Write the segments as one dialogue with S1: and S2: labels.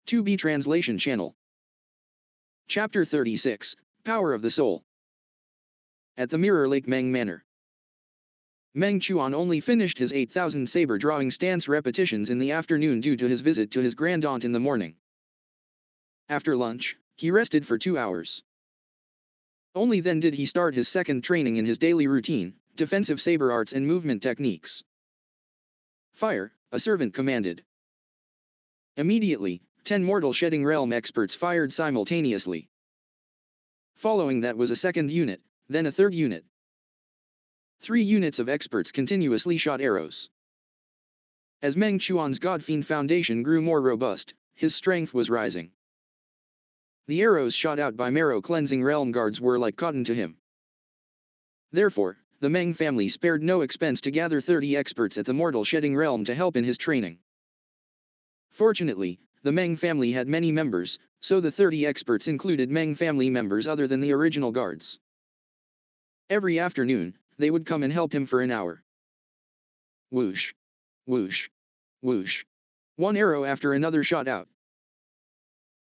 S1: To be Translation Channel. Chapter 36, Power of the Soul. At the Mirror Lake Meng Manor. Meng Chuan only finished his 8,000 saber drawing stance repetitions in the afternoon due to his visit to his grand-aunt in the morning. After lunch, he rested for 2 hours. Only then did he start his second training in his daily routine, defensive saber arts and movement techniques. Fire, a servant commanded. Immediately, 10 mortal shedding realm experts fired simultaneously. Following that was a second unit, then a third unit. 3 units of experts continuously shot arrows. As Meng Chuan's Godfiend foundation grew more robust, his strength was rising. The arrows shot out by marrow-cleansing realm guards were like cotton to him. Therefore, the Meng family spared no expense to gather 30 experts at the mortal shedding realm to help in his training. Fortunately, the Meng family had many members, so the 30 experts included Meng family members other than the original guards. Every afternoon, they would come and help him for an hour. Whoosh, whoosh, whoosh. One arrow after another shot out.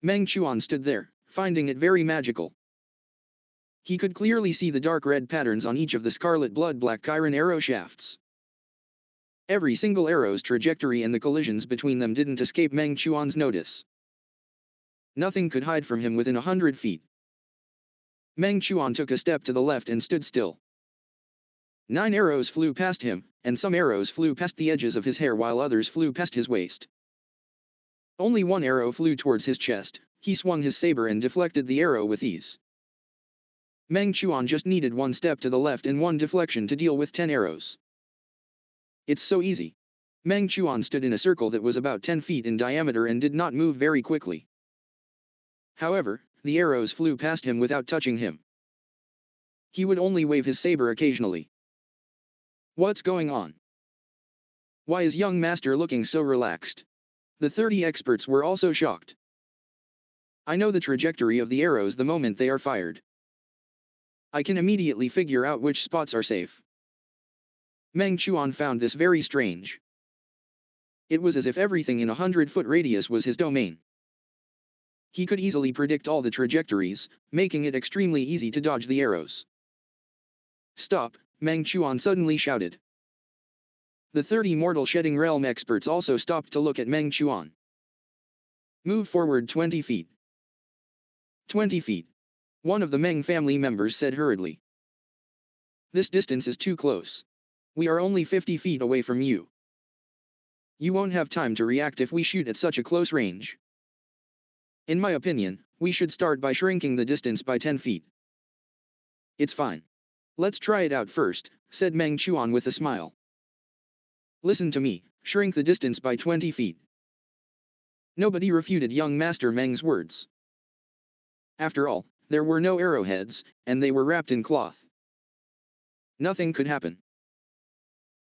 S1: Meng Chuan stood there, finding it very magical. He could clearly see the dark red patterns on each of the scarlet blood-black Chiron arrow shafts. Every single arrow's trajectory and the collisions between them didn't escape Meng Chuan's notice. Nothing could hide from him within 100 feet. Meng Chuan took a step to the left and stood still. 9 arrows flew past him, and some arrows flew past the edges of his hair while others flew past his waist. Only one arrow flew towards his chest. He swung his saber and deflected the arrow with ease. Meng Chuan just needed one step to the left and one deflection to deal with 10 arrows. It's so easy. Meng Chuan stood in a circle that was about 10 feet in diameter and did not move very quickly. However, the arrows flew past him without touching him. He would only wave his saber occasionally. What's going on? Why is young master looking so relaxed? The 30 experts were also shocked. I know the trajectory of the arrows the moment they are fired. I can immediately figure out which spots are safe. Meng Chuan found this very strange. It was as if everything in a 100-foot radius was his domain. He could easily predict all the trajectories, making it extremely easy to dodge the arrows. Stop, Meng Chuan suddenly shouted. The 30 mortal shedding realm experts also stopped to look at Meng Chuan. Move forward 20 feet. 20 feet. One of the Meng family members said hurriedly. This distance is too close. We are only 50 feet away from you. You won't have time to react if we shoot at such a close range. In my opinion, we should start by shrinking the distance by 10 feet. It's fine. Let's try it out first, said Meng Chuan with a smile. Listen to me, shrink the distance by 20 feet. Nobody refuted young Master Meng's words. After all, there were no arrowheads, and they were wrapped in cloth. Nothing could happen.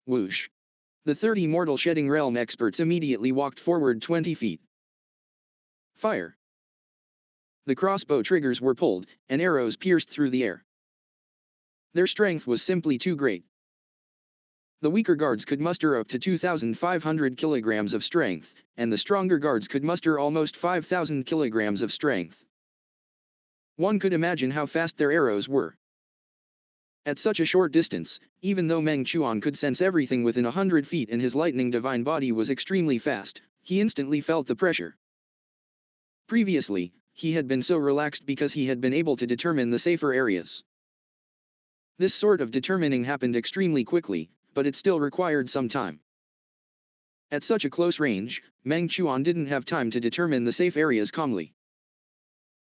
S1: Whoosh. The 30 mortal shedding realm experts immediately walked forward 20 feet. Fire. The crossbow triggers were pulled, and arrows pierced through the air. Their strength was simply too great. The weaker guards could muster up to 2,500 kilograms of strength, and the stronger guards could muster almost 5,000 kilograms of strength. One could imagine how fast their arrows were. At such a short distance, even though Meng Chuan could sense everything within 100 feet and his lightning divine body was extremely fast, he instantly felt the pressure. Previously, he had been so relaxed because he had been able to determine the safer areas. This sort of determining happened extremely quickly, but it still required some time. At such a close range, Meng Chuan didn't have time to determine the safe areas calmly.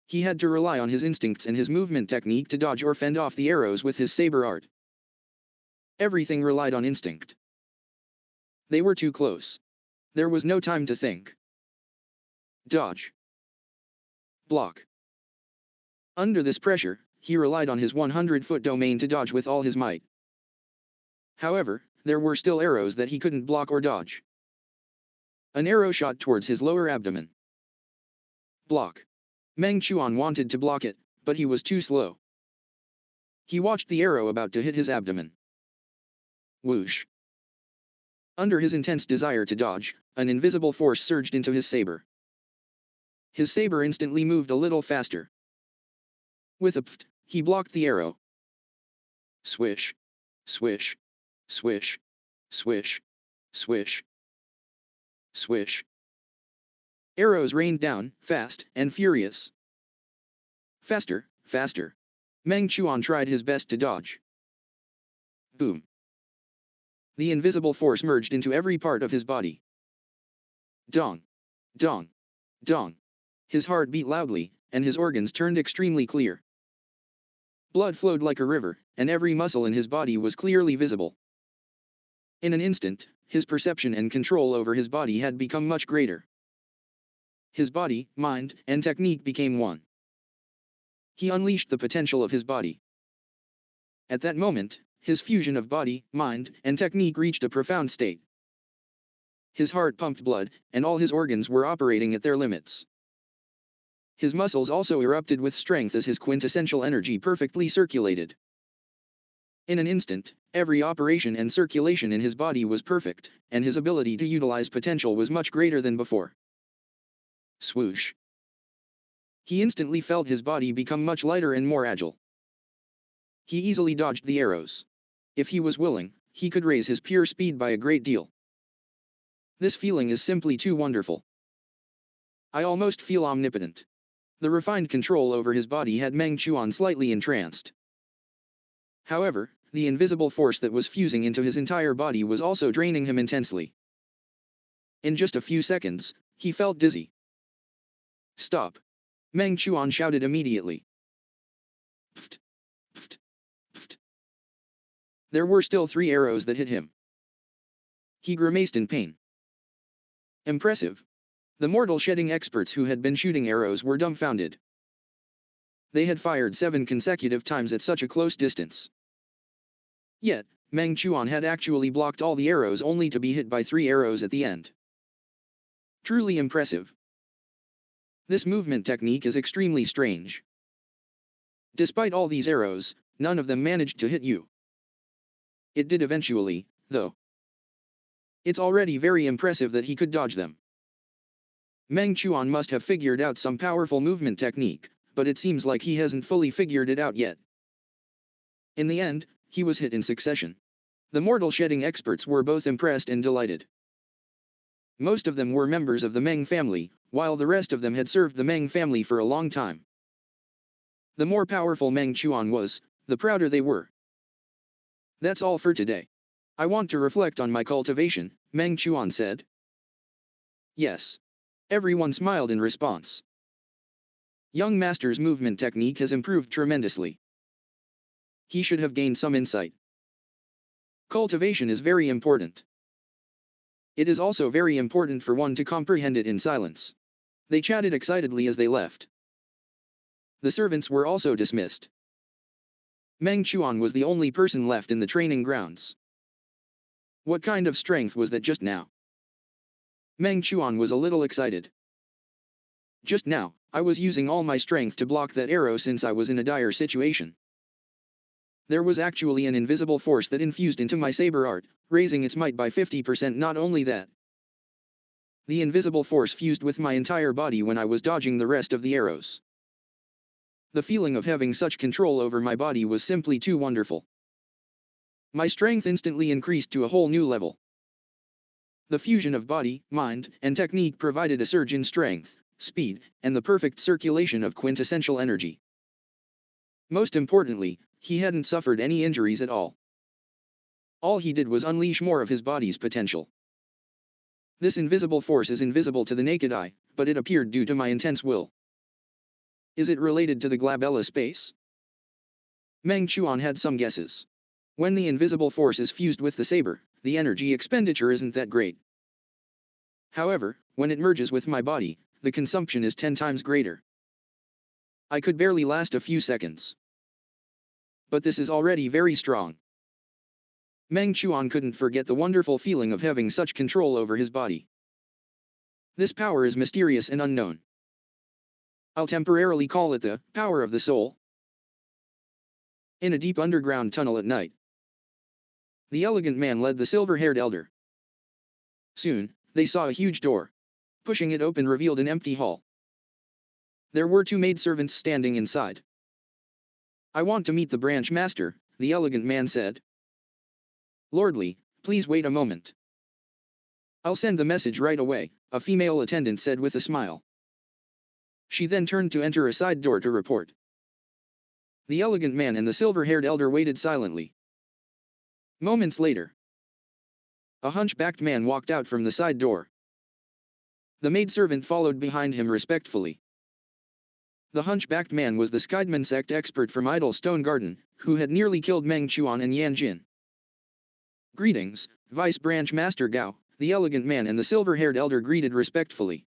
S1: He had to rely on his instincts and his movement technique to dodge or fend off the arrows with his saber art. Everything relied on instinct. They were too close. There was no time to think. Dodge. Block. Under this pressure, he relied on his 100-foot domain to dodge with all his might. However, there were still arrows that he couldn't block or dodge. An arrow shot towards his lower abdomen. Block. Meng Chuan wanted to block it, but he was too slow. He watched the arrow about to hit his abdomen. Whoosh. Under his intense desire to dodge, an invisible force surged into his saber. His saber instantly moved a little faster. With a pft, he blocked the arrow. Swish. Swish. Swish. Swish. Swish. Swish. Arrows rained down, fast and furious. Faster, faster. Meng Chuan tried his best to dodge. Boom. The invisible force merged into every part of his body. Dong. Dong. Dong. His heart beat loudly, and his organs turned extremely clear. Blood flowed like a river, and every muscle in his body was clearly visible. In an instant, his perception and control over his body had become much greater. His body, mind, and technique became one. He unleashed the potential of his body. At that moment, his fusion of body, mind, and technique reached a profound state. His heart pumped blood, and all his organs were operating at their limits. His muscles also erupted with strength as his quintessential energy perfectly circulated. In an instant, every operation and circulation in his body was perfect, and his ability to utilize potential was much greater than before. Swoosh. He instantly felt his body become much lighter and more agile. He easily dodged the arrows. If he was willing, he could raise his pure speed by a great deal. This feeling is simply too wonderful. I almost feel omnipotent. The refined control over his body had Meng Chuan slightly entranced. However, the invisible force that was fusing into his entire body was also draining him intensely. In just a few seconds, he felt dizzy. Stop! Meng Chuan shouted immediately. Pft! Pft! Pft! There were still 3 arrows that hit him. He grimaced in pain. Impressive. The mortal shedding experts who had been shooting arrows were dumbfounded. They had fired 7 consecutive times at such a close distance. Yet, Meng Chuan had actually blocked all the arrows only to be hit by 3 arrows at the end. Truly impressive. This movement technique is extremely strange. Despite all these arrows, none of them managed to hit you. It did eventually, though. It's already very impressive that he could dodge them. Meng Chuan must have figured out some powerful movement technique, but it seems like he hasn't fully figured it out yet. In the end, he was hit in succession. The mortal shedding experts were both impressed and delighted. Most of them were members of the Meng family, while the rest of them had served the Meng family for a long time. The more powerful Meng Chuan was, the prouder they were. That's all for today. I want to reflect on my cultivation, Meng Chuan said. Yes. Everyone smiled in response. Young master's movement technique has improved tremendously. He should have gained some insight. Cultivation is very important. It is also very important for one to comprehend it in silence. They chatted excitedly as they left. The servants were also dismissed. Meng Chuan was the only person left in the training grounds. What kind of strength was that just now? Meng Chuan was a little excited. Just now, I was using all my strength to block that arrow since I was in a dire situation. There was actually an invisible force that infused into my saber art, raising its might by 50%. Not only that, the invisible force fused with my entire body when I was dodging the rest of the arrows. The feeling of having such control over my body was simply too wonderful. My strength instantly increased to a whole new level. The fusion of body, mind, and technique provided a surge in strength, speed, and the perfect circulation of quintessential energy. Most importantly, he hadn't suffered any injuries at all. All he did was unleash more of his body's potential. This invisible force is invisible to the naked eye, but it appeared due to my intense will. Is it related to the glabella space? Meng Chuan had some guesses. When the invisible force is fused with the saber, the energy expenditure isn't that great. However, when it merges with my body, the consumption is 10 times greater. I could barely last a few seconds. But this is already very strong. Meng Chuan couldn't forget the wonderful feeling of having such control over his body. This power is mysterious and unknown. I'll temporarily call it the power of the soul. In a deep underground tunnel at night, the elegant man led the silver-haired elder. Soon, they saw a huge door. Pushing it open revealed an empty hall. There were two maidservants standing inside. "I want to meet the branch master," the elegant man said. "Lordly, please wait a moment." "I'll send the message right away," a female attendant said with a smile. She then turned to enter a side door to report. The elegant man and the silver-haired elder waited silently. Moments later, a hunchbacked man walked out from the side door. The maidservant followed behind him respectfully. The hunchbacked man was the Skydman sect expert from Idle Stone Garden, who had nearly killed Meng Chuan and Yan Jin. "Greetings, Vice Branch Master Gao," the elegant man and the silver-haired elder greeted respectfully.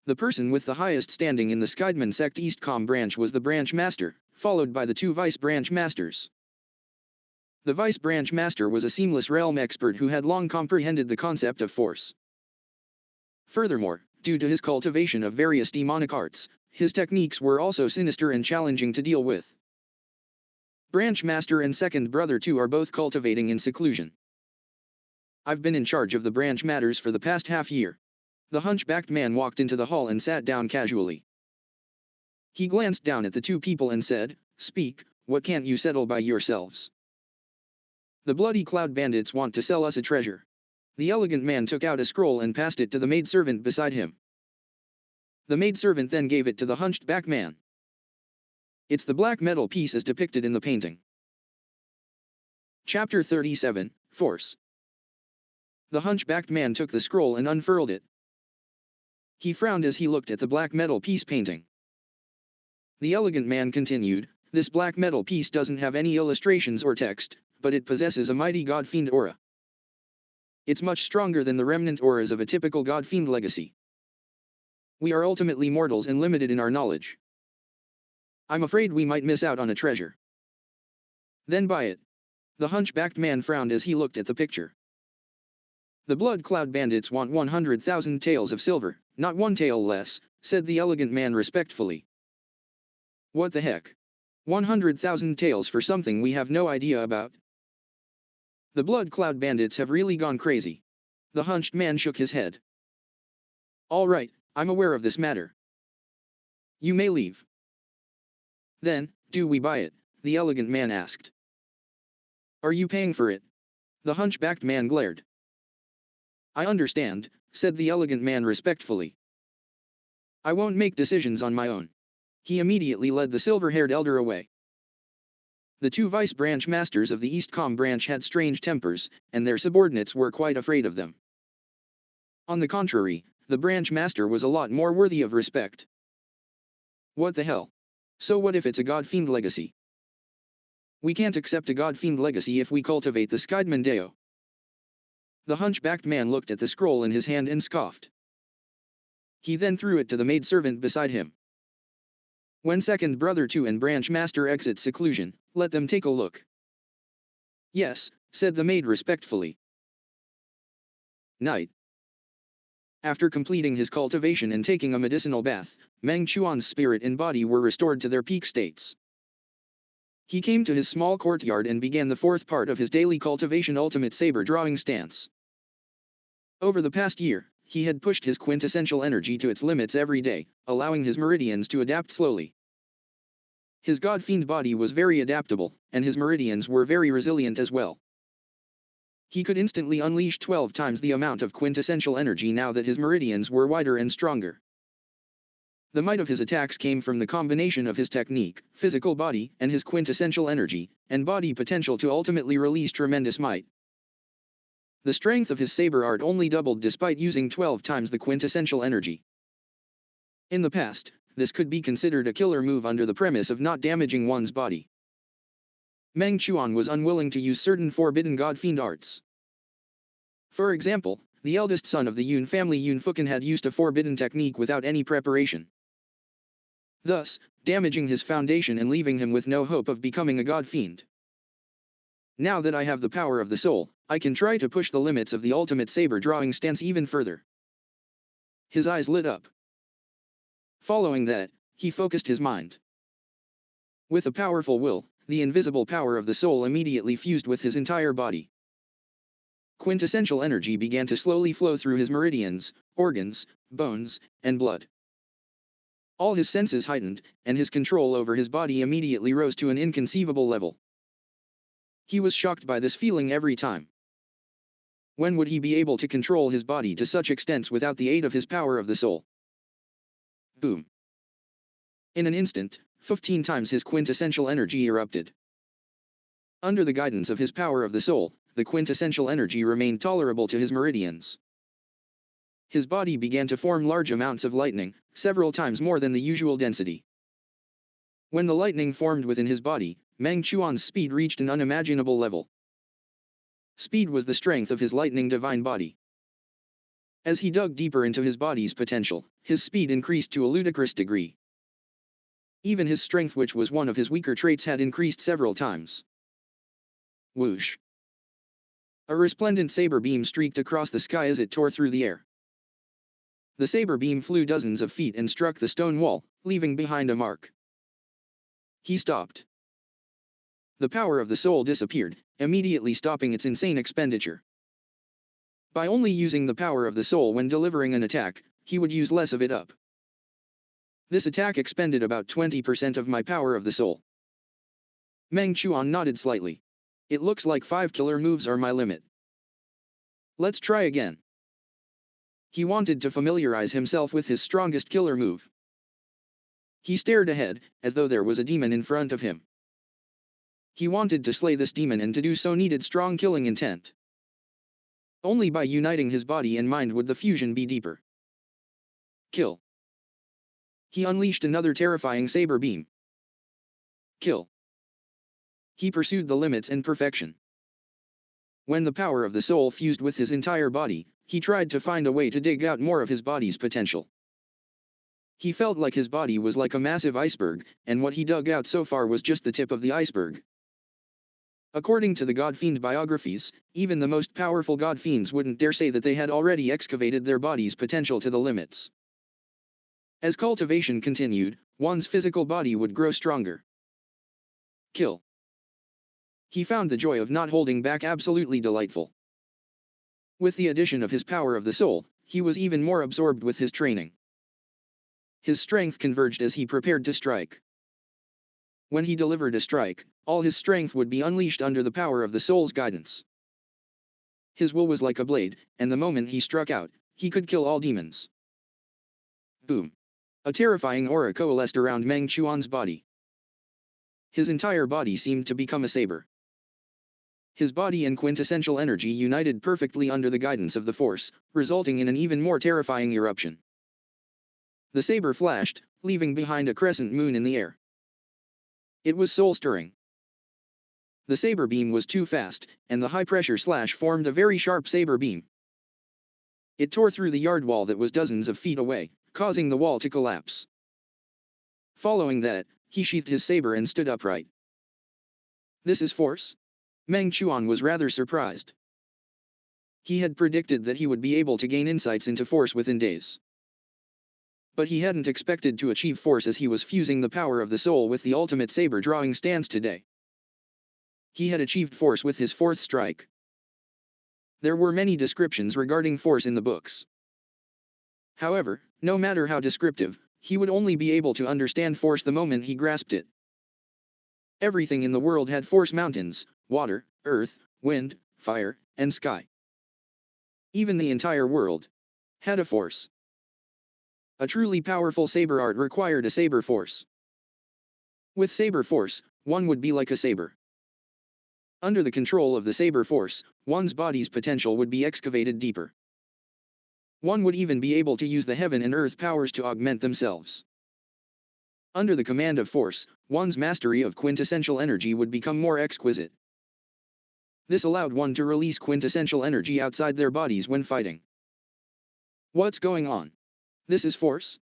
S1: The person with the highest standing in the Skydman sect Eastcom branch was the branch master, followed by the two vice branch masters. The vice branch master was a seamless realm expert who had long comprehended the concept of force. Furthermore, due to his cultivation of various demonic arts, his techniques were also sinister and challenging to deal with. Branch Master and Second Brother 2 are both cultivating in seclusion. "I've been in charge of the branch matters for the past half-year." The hunchbacked man walked into the hall and sat down casually. He glanced down at the two people and said, "Speak, what can't you settle by yourselves?" "The bloody cloud bandits want to sell us a treasure." The elegant man took out a scroll and passed it to the maidservant beside him. The maidservant then gave it to the hunchbacked man. "It's the black metal piece as depicted in the painting." Chapter 37, Force. The hunchbacked man took the scroll and unfurled it. He frowned as he looked at the black metal piece painting. The elegant man continued, "This black metal piece doesn't have any illustrations or text, but it possesses a mighty god-fiend aura. It's much stronger than the remnant auras of a typical god-fiend legacy. We are ultimately mortals and limited in our knowledge. I'm afraid we might miss out on a treasure." "Then buy it." The hunchbacked man frowned as he looked at the picture. "The blood cloud bandits want 100,000 taels of silver, not one tael less," said the elegant man respectfully. "What the heck? 100,000 taels for something we have no idea about? The blood cloud bandits have really gone crazy." The hunched man shook his head. "All right, I'm aware of this matter. You may leave." "Then, do we buy it?" the elegant man asked. "Are you paying for it?" The hunchbacked man glared. "I understand," said the elegant man respectfully. "I won't make decisions on my own." He immediately led the silver-haired elder away. The two vice branch masters of the Eastcom branch had strange tempers, and their subordinates were quite afraid of them. On the contrary, the branch master was a lot more worthy of respect. "What the hell? So what if it's a god-fiend legacy?" "We can't accept a god-fiend legacy if we cultivate the Skydman Deo." The hunchbacked man looked at the scroll in his hand and scoffed. He then threw it to the maidservant beside him. "When Second Brother 2 and Branch Master exit seclusion, let them take a look." "Yes," said the maid respectfully. Night. After completing his cultivation and taking a medicinal bath, Meng Chuan's spirit and body were restored to their peak states. He came to his small courtyard and began the fourth part of his daily cultivation ultimate saber drawing stance. Over the past year, he had pushed his quintessential energy to its limits every day, allowing his meridians to adapt slowly. His god-fiend body was very adaptable, and his meridians were very resilient as well. He could instantly unleash 12 times the amount of quintessential energy now that his meridians were wider and stronger. The might of his attacks came from the combination of his technique, physical body, and his quintessential energy, and body potential to ultimately release tremendous might. The strength of his saber art only doubled despite using 12 times the quintessential energy. In the past, this could be considered a killer move under the premise of not damaging one's body. Meng Chuan was unwilling to use certain forbidden god-fiend arts. For example, the eldest son of the Yun family Yun Fukin had used a forbidden technique without any preparation, thus damaging his foundation and leaving him with no hope of becoming a god-fiend. Now that I have the power of the soul, I can try to push the limits of the ultimate saber drawing stance even further. His eyes lit up. Following that, he focused his mind. With a powerful will, the invisible power of the soul immediately fused with his entire body. Quintessential energy began to slowly flow through his meridians, organs, bones, and blood. All his senses heightened, and his control over his body immediately rose to an inconceivable level. He was shocked by this feeling every time. When would he be able to control his body to such extents without the aid of his power of the soul? Boom. In an instant, 15 times his quintessential energy erupted. Under the guidance of his power of the soul, the quintessential energy remained tolerable to his meridians. His body began to form large amounts of lightning, several times more than the usual density. When the lightning formed within his body, Meng Chuan's speed reached an unimaginable level. Speed was the strength of his lightning divine body. As he dug deeper into his body's potential, his speed increased to a ludicrous degree. Even his strength, which was one of his weaker traits, had increased several times. Whoosh! A resplendent saber beam streaked across the sky as it tore through the air. The saber beam flew dozens of feet and struck the stone wall, leaving behind a mark. He stopped. The power of the soul disappeared, immediately stopping its insane expenditure. By only using the power of the soul when delivering an attack, he would use less of it up. This attack expended about 20% of my power of the soul. Meng Chuan nodded slightly. It looks like 5 killer moves are my limit. Let's try again. He wanted to familiarize himself with his strongest killer move. He stared ahead, as though there was a demon in front of him. He wanted to slay this demon, and to do so needed strong killing intent. Only by uniting his body and mind would the fusion be deeper. Kill. He unleashed another terrifying saber beam. Kill. He pursued the limits and perfection. When the power of the soul fused with his entire body, he tried to find a way to dig out more of his body's potential. He felt like his body was like a massive iceberg, and what he dug out so far was just the tip of the iceberg. According to the God Fiend biographies, even the most powerful God Fiends wouldn't dare say that they had already excavated their body's potential to the limits. As cultivation continued, one's physical body would grow stronger. Kill. He found the joy of not holding back absolutely delightful. With the addition of his power of the soul, he was even more absorbed with his training. His strength converged as he prepared to strike. When he delivered a strike, all his strength would be unleashed under the power of the soul's guidance. His will was like a blade, and the moment he struck out, he could kill all demons. Boom! A terrifying aura coalesced around Meng Chuan's body. His entire body seemed to become a saber. His body and quintessential energy united perfectly under the guidance of the force, resulting in an even more terrifying eruption. The saber flashed, leaving behind a crescent moon in the air. It was soul-stirring. The saber beam was too fast, and the high-pressure slash formed a very sharp saber beam. It tore through the yard wall that was dozens of feet away, causing the wall to collapse. Following that, he sheathed his saber and stood upright. This is force? Meng Chuan was rather surprised. He had predicted that he would be able to gain insights into force within days. But he hadn't expected to achieve force as he was fusing the power of the soul with the ultimate saber-drawing stance today. He had achieved force with his fourth strike. There were many descriptions regarding force in the books. However, no matter how descriptive, he would only be able to understand force the moment he grasped it. Everything in the world had force: mountains, water, earth, wind, fire, and sky. Even the entire world had a force. A truly powerful saber art required a saber force. With saber force, one would be like a saber. Under the control of the saber force, one's body's potential would be excavated deeper. One would even be able to use the heaven and earth powers to augment themselves. Under the command of force, one's mastery of quintessential energy would become more exquisite. This allowed one to release quintessential energy outside their bodies when fighting. What's going on? This is force?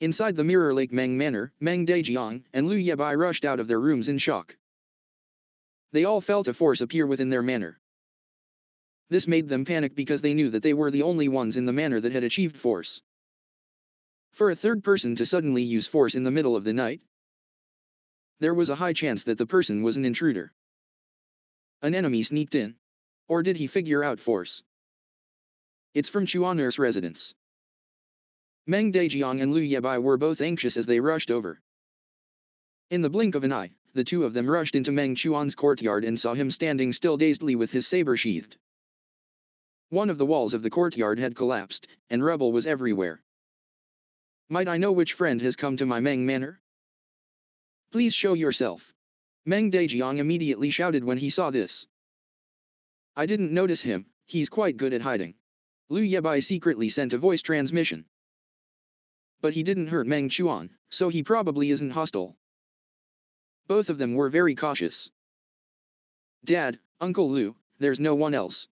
S1: Inside the Mirror Lake Meng Manor, Meng Dejiang and Lu Yebai rushed out of their rooms in shock. They all felt a force appear within their manor. This made them panic because they knew that they were the only ones in the manor that had achieved force. For a third person to suddenly use force in the middle of the night, there was a high chance that the person was an intruder. An enemy sneaked in. Or did he figure out force? It's from Chuaner's residence. Meng Dejiang and Lu Yebai were both anxious as they rushed over. In the blink of an eye, the two of them rushed into Meng Chuan's courtyard and saw him standing still dazedly with his saber sheathed. One of the walls of the courtyard had collapsed, and rubble was everywhere. Might I know which friend has come to my Meng manor? Please show yourself. Meng Dejiang immediately shouted when he saw this. I didn't notice him, he's quite good at hiding. Lu Yebai secretly sent a voice transmission. But he didn't hurt Meng Chuan, so he probably isn't hostile. Both of them were very cautious. Dad, Uncle Lu, there's no one else.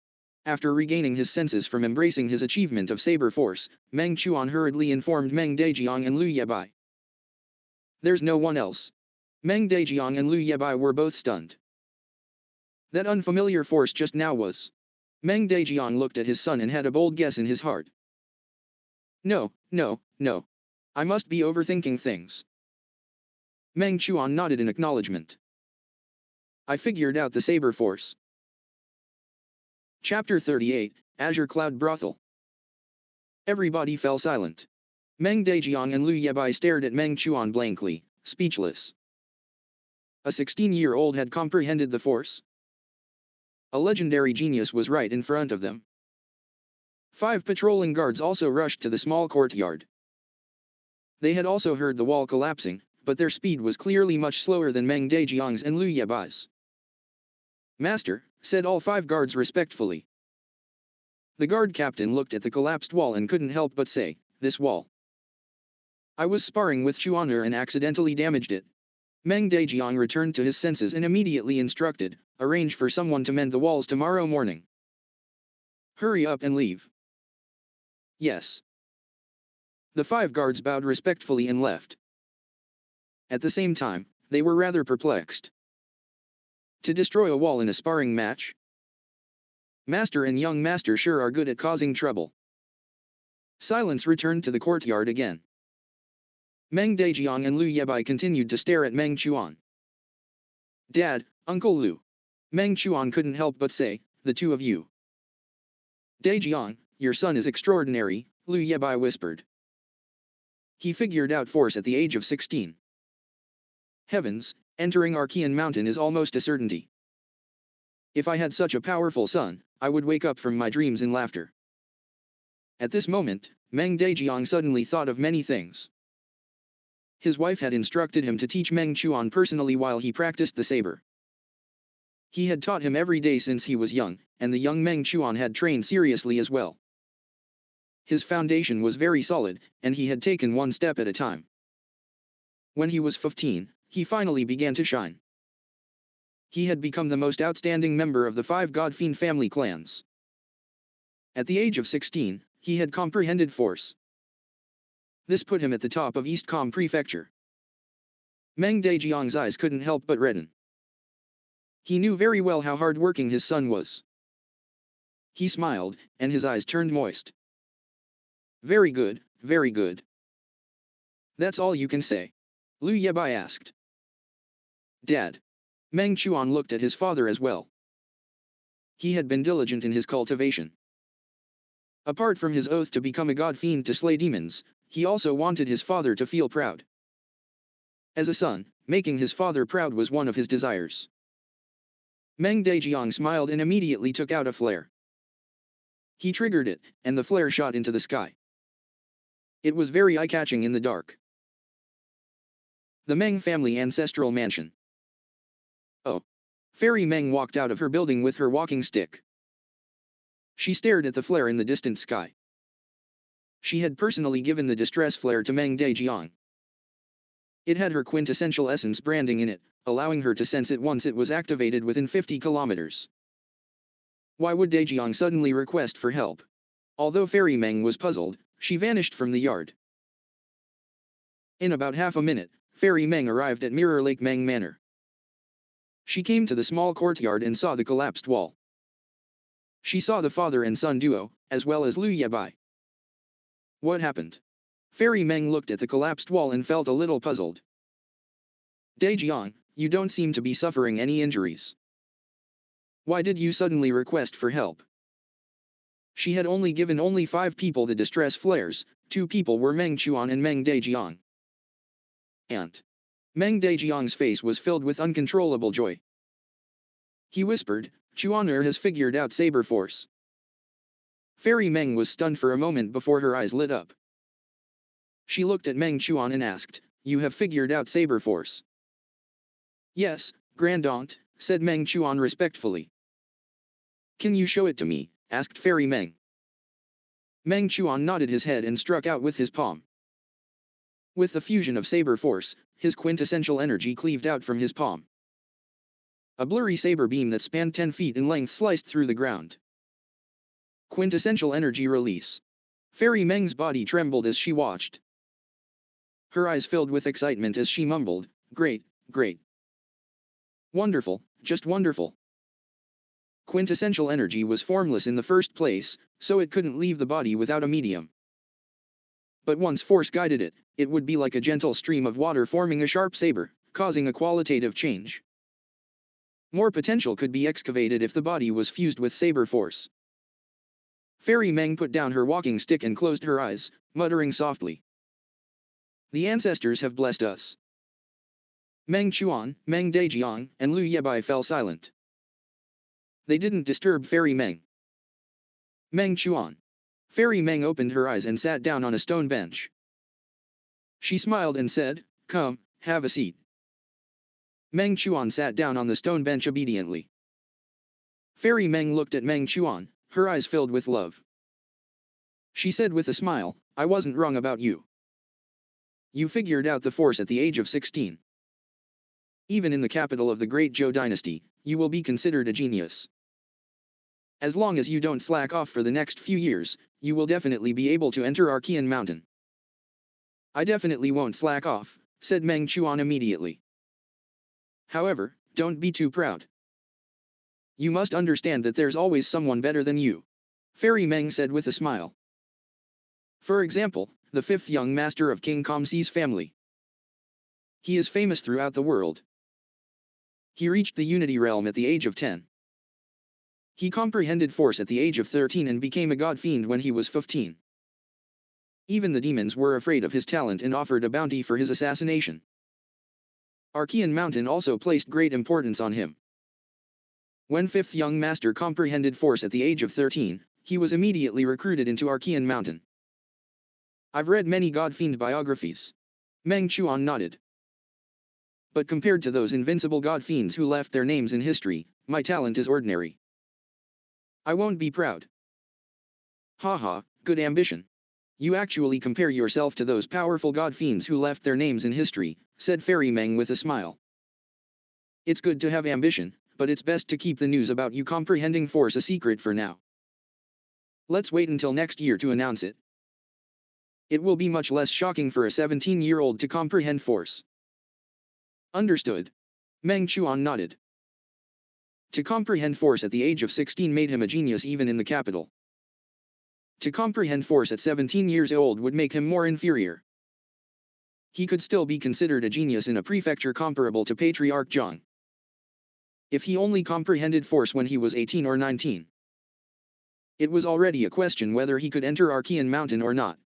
S1: After regaining his senses from embracing his achievement of saber force, Meng Chuan hurriedly informed Meng Dejiang and Lu Yebai. There's no one else. Meng Dejiang and Lu Yebai were both stunned. That unfamiliar force just now was. Meng Dejiang looked at his son and had a bold guess in his heart. No. I must be overthinking things. Meng Chuan nodded in acknowledgement. I figured out the saber force. Chapter 38, Azure Cloud Brothel. Everybody fell silent. Meng Dejiang and Lu Yebai stared at Meng Chuan blankly, speechless. A 16-year-old had comprehended the force. A legendary genius was right in front of them. 5 patrolling guards also rushed to the small courtyard. They had also heard the wall collapsing, but their speed was clearly much slower than Meng Dejiang's and Lu Yebai's. Master, said all 5 guards respectfully. The guard captain looked at the collapsed wall and couldn't help but say, this wall. I was sparring with Chuaner and accidentally damaged it. Meng Dejiang returned to his senses and immediately instructed, arrange for someone to mend the walls tomorrow morning. Hurry up and leave. Yes. The 5 guards bowed respectfully and left. At the same time, they were rather perplexed. To destroy a wall in a sparring match? Master and young master sure are good at causing trouble. Silence returned to the courtyard again. Meng Dejiang and Lu Yebai continued to stare at Meng Chuan. Dad, Uncle Lu. Meng Chuan couldn't help but say, the two of you. Dejiang, your son is extraordinary, Lu Yebai whispered. He figured out force at the age of 16. Heavens, entering Archean Mountain is almost a certainty. If I had such a powerful son, I would wake up from my dreams in laughter. At this moment, Meng Dejiang suddenly thought of many things. His wife had instructed him to teach Meng Chuan personally while he practiced the saber. He had taught him every day since he was young, and the young Meng Chuan had trained seriously as well. His foundation was very solid, and he had taken one step at a time. When he was 15, he finally began to shine. He had become the most outstanding member of the 5 God-Fiend family clans. At the age of 16, he had comprehended force. This put him at the top of East Com Prefecture. Meng Dejiang's eyes couldn't help but redden. He knew very well how hard-working his son was. He smiled, and his eyes turned moist. Very good, very good. That's all you can say? Lu Yebai asked. Dad. Meng Chuan looked at his father as well. He had been diligent in his cultivation. Apart from his oath to become a god-fiend to slay demons, he also wanted his father to feel proud. As a son, making his father proud was one of his desires. Meng Dejiang smiled and immediately took out a flare. He triggered it, and the flare shot into the sky. It was very eye-catching in the dark. The Meng family ancestral mansion. Oh. Fairy Meng walked out of her building with her walking stick. She stared at the flare in the distant sky. She had personally given the distress flare to Meng Dejiang. It had her quintessential essence branding in it, allowing her to sense it once it was activated within 50 kilometers. Why would Dejiang suddenly request for help? Although Fairy Meng was puzzled, she vanished from the yard. In about half a minute, Fairy Meng arrived at Mirror Lake Meng Manor. She came to the small courtyard and saw the collapsed wall. She saw the father and son duo, as well as Lu Yebai. What happened? Fairy Meng looked at the collapsed wall and felt a little puzzled. Dejiang, you don't seem to be suffering any injuries. Why did you suddenly request for help? She had only given 5 people the distress flares. 2 people were Meng Chuan and Meng Dejiang. And Meng Dejiang's face was filled with uncontrollable joy. He whispered, "Chuaner has figured out Saber Force." Fairy Meng was stunned for a moment before her eyes lit up. She looked at Meng Chuan and asked, "You have figured out Saber Force?" "Yes, Grand Aunt," said Meng Chuan respectfully. "Can you show it to me?" asked Fairy Meng. Meng Chuan nodded his head and struck out with his palm. With the fusion of Saber Force, his quintessential energy cleaved out from his palm. A blurry saber beam that spanned 10 feet in length sliced through the ground. Quintessential energy release. Fairy Meng's body trembled as she watched. Her eyes filled with excitement as she mumbled, "Great, great. Wonderful, just wonderful." Quintessential energy was formless in the first place, so it couldn't leave the body without a medium. But once force guided it, it would be like a gentle stream of water forming a sharp saber, causing a qualitative change. More potential could be excavated if the body was fused with saber force. Fairy Meng put down her walking stick and closed her eyes, muttering softly, "The ancestors have blessed us." Meng Chuan, Meng Dejiang, and Lu Yebai fell silent. They didn't disturb Fairy Meng. Meng Chuan. Fairy Meng opened her eyes and sat down on a stone bench. She smiled and said, "Come, have a seat." Meng Chuan sat down on the stone bench obediently. Fairy Meng looked at Meng Chuan, her eyes filled with love. She said with a smile, "I wasn't wrong about you. You figured out the force at the age of 16. Even in the capital of the great Zhou dynasty, you will be considered a genius. As long as you don't slack off for the next few years, you will definitely be able to enter Archean Mountain." "I definitely won't slack off," said Meng Chuan immediately. "However, don't be too proud. You must understand that there's always someone better than you," Fairy Meng said with a smile. "For example, the 5th young master of King Kamsi's family. He is famous throughout the world. He reached the Unity Realm at the age of 10. He comprehended force at the age of 13 and became a god fiend when he was 15. Even the demons were afraid of his talent and offered a bounty for his assassination. Archean Mountain also placed great importance on him. When 5th young master comprehended force at the age of 13, he was immediately recruited into Archean Mountain. I've read many god fiend biographies." Meng Chuan nodded. "But compared to those invincible god fiends who left their names in history, my talent is ordinary. I won't be proud." "Haha, good ambition. You actually compare yourself to those powerful god fiends who left their names in history," said Fairy Meng with a smile. "It's good to have ambition, but it's best to keep the news about you comprehending force a secret for now. Let's wait until next year to announce it. It will be much less shocking for a 17-year-old to comprehend force." "Understood." Meng Chuan nodded. To comprehend force at the age of 16 made him a genius even in the capital. To comprehend force at 17 years old would make him more inferior. He could still be considered a genius in a prefecture comparable to Patriarch Zhang. If he only comprehended force when he was 18 or 19. It was already a question whether he could enter Archean Mountain or not.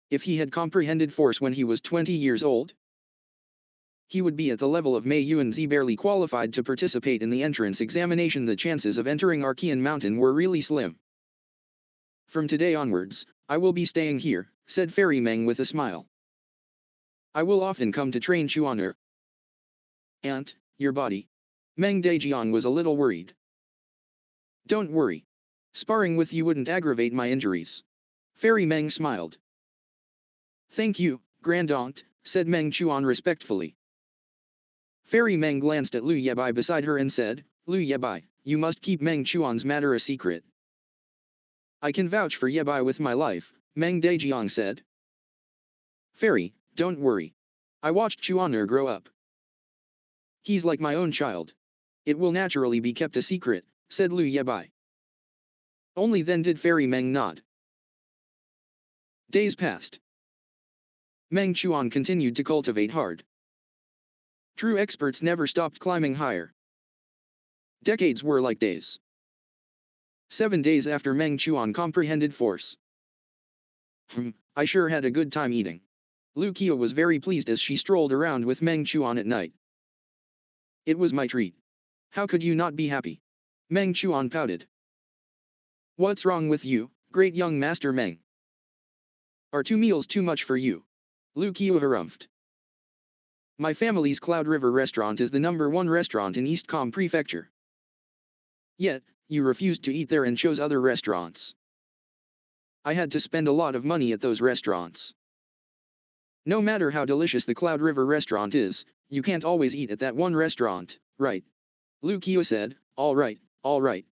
S1: If he had comprehended force when he was 20 years old, he would be at the level of Mei Yuanzi, barely qualified to participate in the entrance examination. The chances of entering Archean Mountain were really slim. "From today onwards, I will be staying here," said Fairy Meng with a smile. "I will often come to train Chuaner." "Aunt, your body." Meng Dejiang was a little worried. "Don't worry. Sparring with you wouldn't aggravate my injuries." Fairy Meng smiled. "Thank you, Grand Aunt," said Meng Chuan respectfully. Fairy Meng glanced at Lu Yebai beside her and said, "Lu Yebai, you must keep Meng Chuan's matter a secret." "I can vouch for Yebai with my life," Meng Dejiang said. "Fairy, don't worry. I watched Chuaner grow up. He's like my own child. It will naturally be kept a secret," said Lu Yebai. Only then did Fairy Meng nod. Days passed. Meng Chuan continued to cultivate hard. True experts never stopped climbing higher. Decades were like days. 7 days after Meng Chuan comprehended force. I sure had a good time eating. Lu Qiu was very pleased as she strolled around with Meng Chuan at night. It was my treat. How could you not be happy? Meng Chuan pouted. What's wrong with you, great young master Meng? Are 2 meals too much for you? Lu Qiu harumphed. My family's Cloud River restaurant is the #1 restaurant in East Com Prefecture. Yet, you refused to eat there and chose other restaurants. I had to spend a lot of money at those restaurants. No matter how delicious the Cloud River restaurant is, you can't always eat at that one restaurant, right? Lu Qiu said, all right, all right.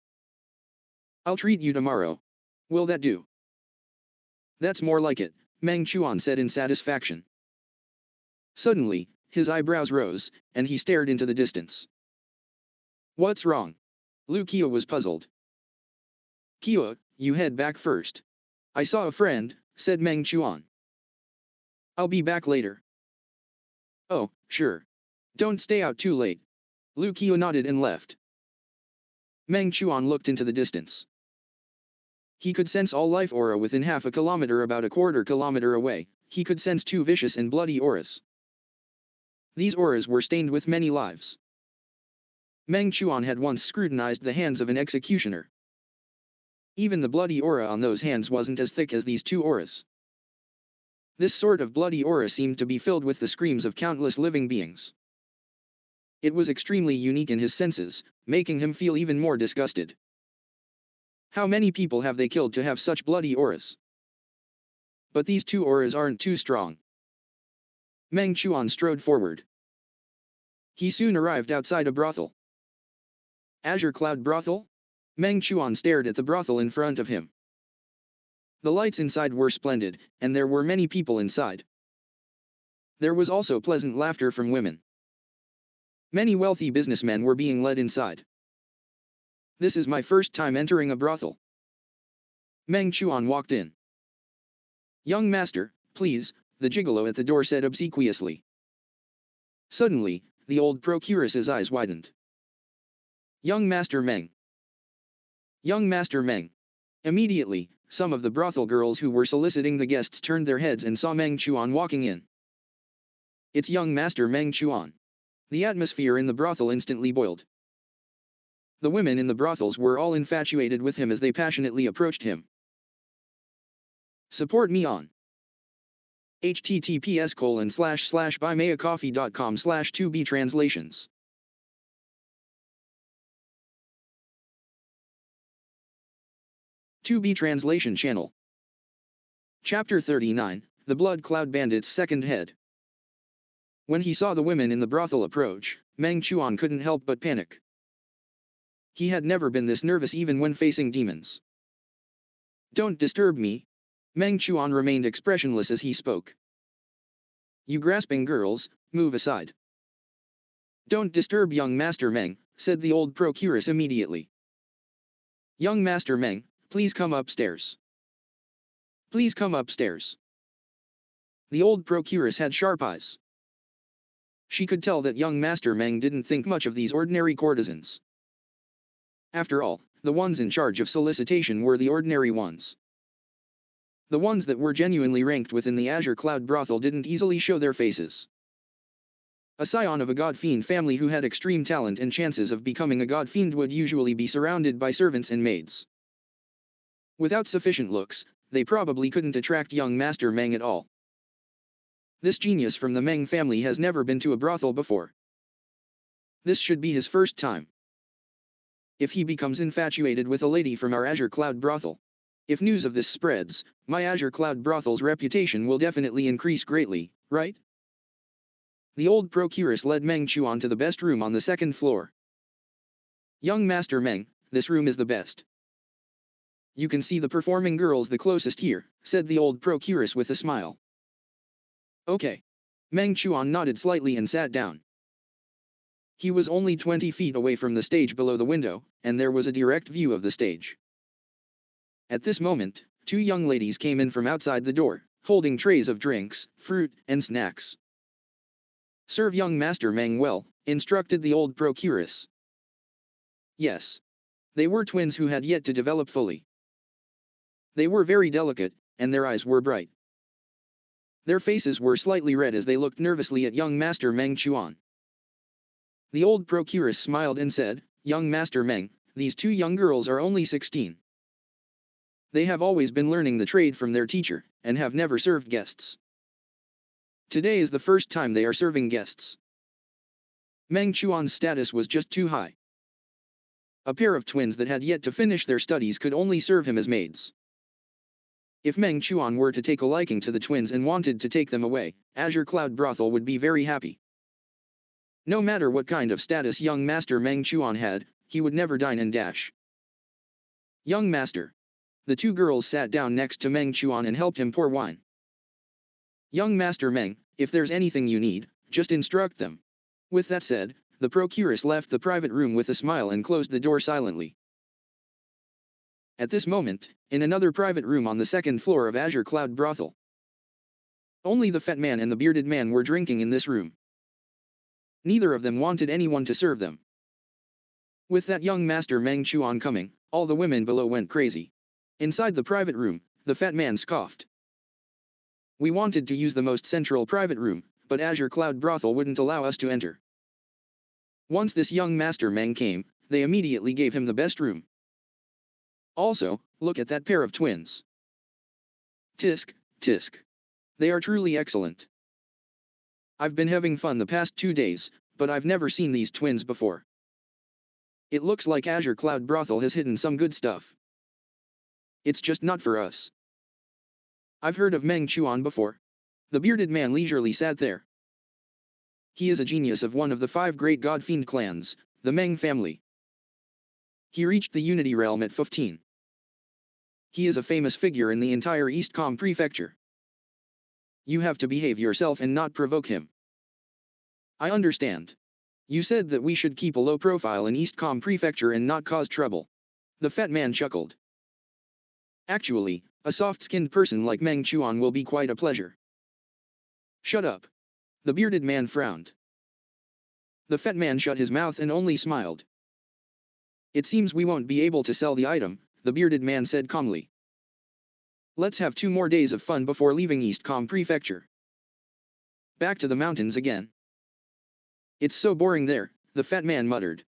S1: I'll treat you tomorrow. Will that do? That's more like it, Meng Chuan said in satisfaction. Suddenly, his eyebrows rose, and he stared into the distance. What's wrong? Lu Qiu was puzzled. Qiu, you head back first. I saw a friend, said Meng Chuan. I'll be back later. Oh, sure. Don't stay out too late. Lu Qiu nodded and left. Meng Chuan looked into the distance. He could sense all life aura within half a kilometer. About a quarter kilometer away, he could sense 2 vicious and bloody auras. These auras were stained with many lives. Meng Chuan had once scrutinized the hands of an executioner. Even the bloody aura on those hands wasn't as thick as these 2 auras. This sort of bloody aura seemed to be filled with the screams of countless living beings. It was extremely unique in his senses, making him feel even more disgusted. How many people have they killed to have such bloody auras? But these 2 auras aren't too strong. Meng Chuan strode forward. He soon arrived outside a brothel. Azure Cloud Brothel? Meng Chuan stared at the brothel in front of him. The lights inside were splendid, and there were many people inside. There was also pleasant laughter from women. Many wealthy businessmen were being led inside. This is my first time entering a brothel. Meng Chuan walked in. Young master, please, the gigolo at the door said obsequiously. Suddenly, the old procuress's eyes widened. Young master Meng. Young master Meng. Immediately, some of the brothel girls who were soliciting the guests turned their heads and saw Meng Chuan walking in. It's young master Meng Chuan. The atmosphere in the brothel instantly boiled. The women in the brothels were all infatuated with him as they passionately approached him. Support me on https://buymeacoffee.com/2btranslations. 2B Translation Channel. Chapter 39, The Blood Cloud Bandit's Second Head. When he saw the women in the brothel approach, Meng Chuan couldn't help but panic. He had never been this nervous even when facing demons. Don't disturb me. Meng Chuan remained expressionless as he spoke. You grasping girls, move aside. Don't disturb young Master Meng, said the old procuress immediately. Young Master Meng, please come upstairs. Please come upstairs. The old procuress had sharp eyes. She could tell that young Master Meng didn't think much of these ordinary courtesans. After all, the ones in charge of solicitation were the ordinary ones. The ones that were genuinely ranked within the Azure Cloud Brothel didn't easily show their faces. A scion of a god-fiend family who had extreme talent and chances of becoming a god-fiend would usually be surrounded by servants and maids. Without sufficient looks, they probably couldn't attract young Master Meng at all. This genius from the Meng family has never been to a brothel before. This should be his first time. If he becomes infatuated with a lady from our Azure Cloud Brothel, if news of this spreads, my Azure Cloud Brothel's reputation will definitely increase greatly, right? The old procuress led Meng Chuan to the best room on the 2nd floor. Young Master Meng, this room is the best. You can see the performing girls the closest here, said the old procuress with a smile. Okay. Meng Chuan nodded slightly and sat down. He was only 20 feet away from the stage below the window, and there was a direct view of the stage. At this moment, 2 young ladies came in from outside the door, holding trays of drinks, fruit, and snacks. Serve young Master Meng well, instructed the old procuress. Yes. They were twins who had yet to develop fully. They were very delicate, and their eyes were bright. Their faces were slightly red as they looked nervously at young Master Meng Chuan. The old procuress smiled and said, "Young Master Meng, these two young girls are only 16. They have always been learning the trade from their teacher, and have never served guests. Today is the first time they are serving guests." Meng Chuan's status was just too high. A pair of twins that had yet to finish their studies could only serve him as maids. If Meng Chuan were to take a liking to the twins and wanted to take them away, Azure Cloud Brothel would be very happy. No matter what kind of status young Master Meng Chuan had, he would never dine and dash. "Young Master." The two girls sat down next to Meng Chuan and helped him pour wine. "Young Master Meng, if there's anything you need, just instruct them." With that said, the procuress left the private room with a smile and closed the door silently. At this moment, in another private room on the second floor of Azure Cloud Brothel, only the fat man and the bearded man were drinking in this room. Neither of them wanted anyone to serve them. With that young Master Meng Chuan coming, all the women below went crazy. Inside the private room, the fat man scoffed. "We wanted to use the most central private room, but Azure Cloud Brothel wouldn't allow us to enter." Once this young Master Meng came, they immediately gave him the best room. Also, look at that pair of twins. Tisk, tisk. They are truly excellent. I've been having fun the past 2 days, but I've never seen these twins before. It looks like Azure Cloud Brothel has hidden some good stuff. It's just not for us. I've heard of Meng Chuan before. The bearded man leisurely sat there. He is a genius of one of the 5 great God-fiend clans, the Meng family. He reached the Unity Realm at 15. He is a famous figure in the entire Eastcom prefecture. You have to behave yourself and not provoke him. I understand. You said that we should keep a low profile in Eastcom prefecture and not cause trouble. The fat man chuckled. Actually, a soft-skinned person like Meng Chuan will be quite a pleasure. Shut up. The bearded man frowned. The fat man shut his mouth and only smiled. It seems we won't be able to sell the item, the bearded man said calmly. Let's have 2 more days of fun before leaving Eastcom prefecture. Back to the mountains again. It's so boring there, the fat man muttered.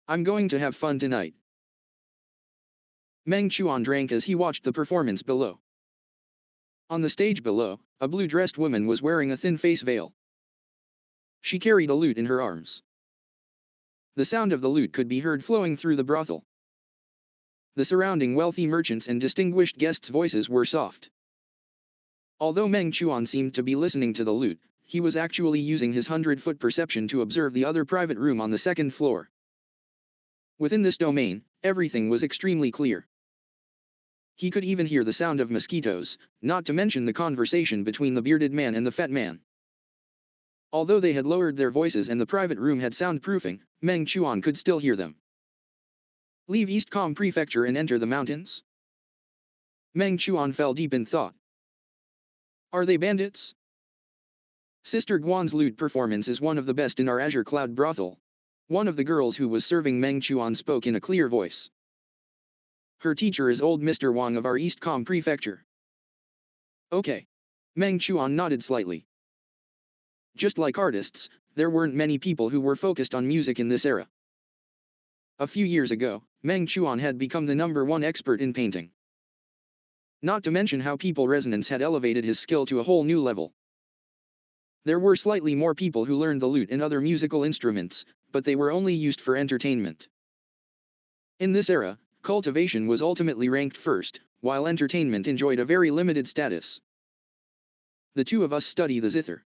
S1: I'm going to have fun tonight. Meng Chuan drank as he watched the performance below. On the stage below, a blue-dressed woman was wearing a thin face veil. She carried a lute in her arms. The sound of the lute could be heard flowing through the brothel. The surrounding wealthy merchants and distinguished guests' voices were soft. Although Meng Chuan seemed to be listening to the lute, he was actually using his 100-foot perception to observe the other private room on the second floor. Within this domain, everything was extremely clear. He could even hear the sound of mosquitoes, not to mention the conversation between the bearded man and the fat man. Although they had lowered their voices and the private room had soundproofing, Meng Chuan could still hear them. Leave Eastcom prefecture and enter the mountains? Meng Chuan fell deep in thought. Are they bandits? Sister Guan's lute performance is one of the best in our Azure Cloud Brothel. One of the girls who was serving Meng Chuan spoke in a clear voice. Her teacher is old Mr. Wang of our Eastcom prefecture. Okay. Meng Chuan nodded slightly. Just like artists, there weren't many people who were focused on music in this era. A few years ago, Meng Chuan had become the #1 expert in painting. Not to mention how people resonance had elevated his skill to a whole new level. There were slightly more people who learned the lute and other musical instruments, but they were only used for entertainment. In this era, cultivation was ultimately ranked first, while entertainment enjoyed a very limited status. The two of us study the zither.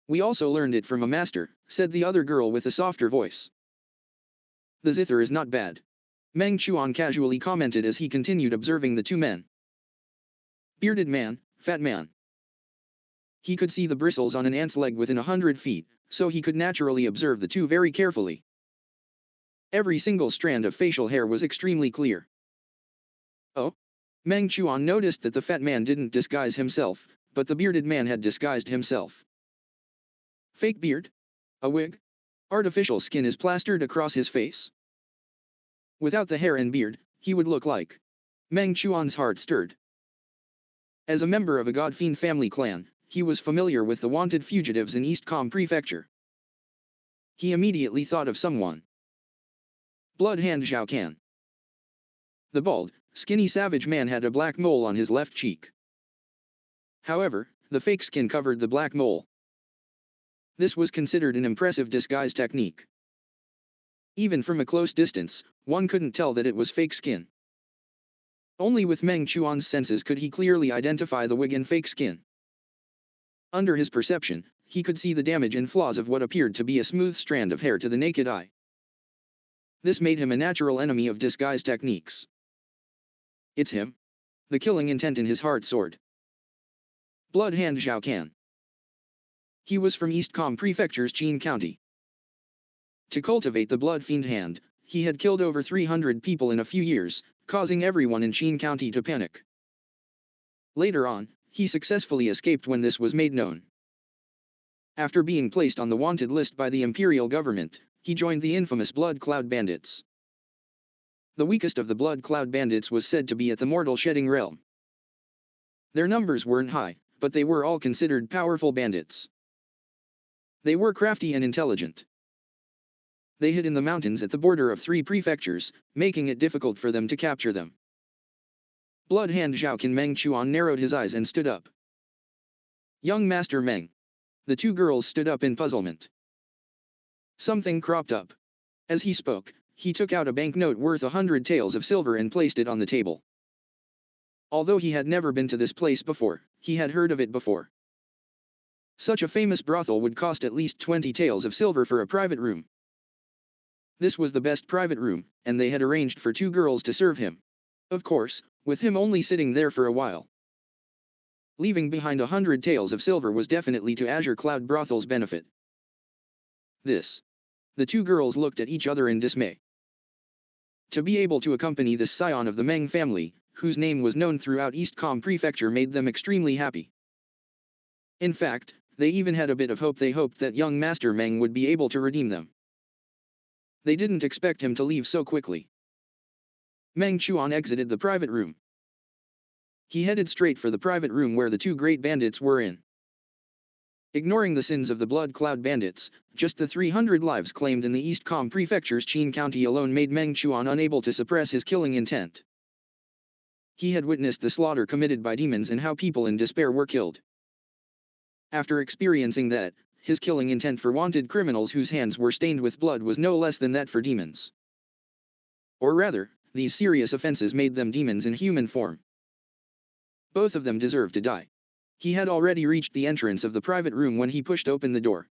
S1: We also learned it from a master, said the other girl with a softer voice. The zither is not bad. Meng Chuan casually commented as he continued observing the two men. Bearded man, fat man. He could see the bristles on an ant's leg within 100 feet, so he could naturally observe the two very carefully. Every single strand of facial hair was extremely clear. Oh? Meng Chuan noticed that the fat man didn't disguise himself, but the bearded man had disguised himself. Fake beard? A wig? Artificial skin is plastered across his face. Without the hair and beard, he would look like. Meng Chuan's heart stirred. As a member of a God-fiend family clan, he was familiar with the wanted fugitives in East Com Prefecture. He immediately thought of someone. Blood Hand Zhao Can. The bald, skinny savage man had a black mole on his left cheek. However, the fake skin covered the black mole. This was considered an impressive disguise technique. Even from a close distance, one couldn't tell that it was fake skin. Only with Meng Chuan's senses could he clearly identify the wig and fake skin. Under his perception, he could see the damage and flaws of what appeared to be a smooth strand of hair to the naked eye. This made him a natural enemy of disguise techniques. It's him. The killing intent in his heart soared. Blood Hand Zhao Can. He was from East Com Prefecture's Qin County. To cultivate the blood fiend hand, he had killed over 300 people in a few years, causing everyone in Qin County to panic. Later on, he successfully escaped when this was made known. After being placed on the wanted list by the imperial government, he joined the infamous Blood Cloud Bandits. The weakest of the Blood Cloud Bandits was said to be at the Mortal Shedding Realm. Their numbers weren't high, but they were all considered powerful bandits. They were crafty and intelligent. They hid in the mountains at the border of 3 prefectures, making it difficult for them to capture them. Blood Hand Zhao Can. Meng Chuan narrowed his eyes and stood up. Young Master Meng. The 2 girls stood up in puzzlement. Something cropped up. As he spoke, he took out a banknote worth 100 taels of silver and placed it on the table. Although he had never been to this place before, he had heard of it before. Such a famous brothel would cost at least 20 taels of silver for a private room. This was the best private room, and they had arranged for 2 girls to serve him. Of course, with him only sitting there for a while. Leaving behind 100 taels of silver was definitely to Azure Cloud Brothel's benefit. This. The 2 girls looked at each other in dismay. To be able to accompany this scion of the Meng family, whose name was known throughout East Com Prefecture, made them extremely happy. In fact, they even had a bit of hope. They hoped that young Master Meng would be able to redeem them. They didn't expect him to leave so quickly. Meng Chuan exited the private room. He headed straight for the private room where the 2 great bandits were in. Ignoring the sins of the Blood Cloud Bandits, just the 300 lives claimed in the East Com Prefecture's Qin County alone made Meng Chuan unable to suppress his killing intent. He had witnessed the slaughter committed by demons and how people in despair were killed. After experiencing that, his killing intent for wanted criminals whose hands were stained with blood was no less than that for demons. Or rather, these serious offenses made them demons in human form. Both of them deserved to die. He had already reached the entrance of the private room when he pushed open the door.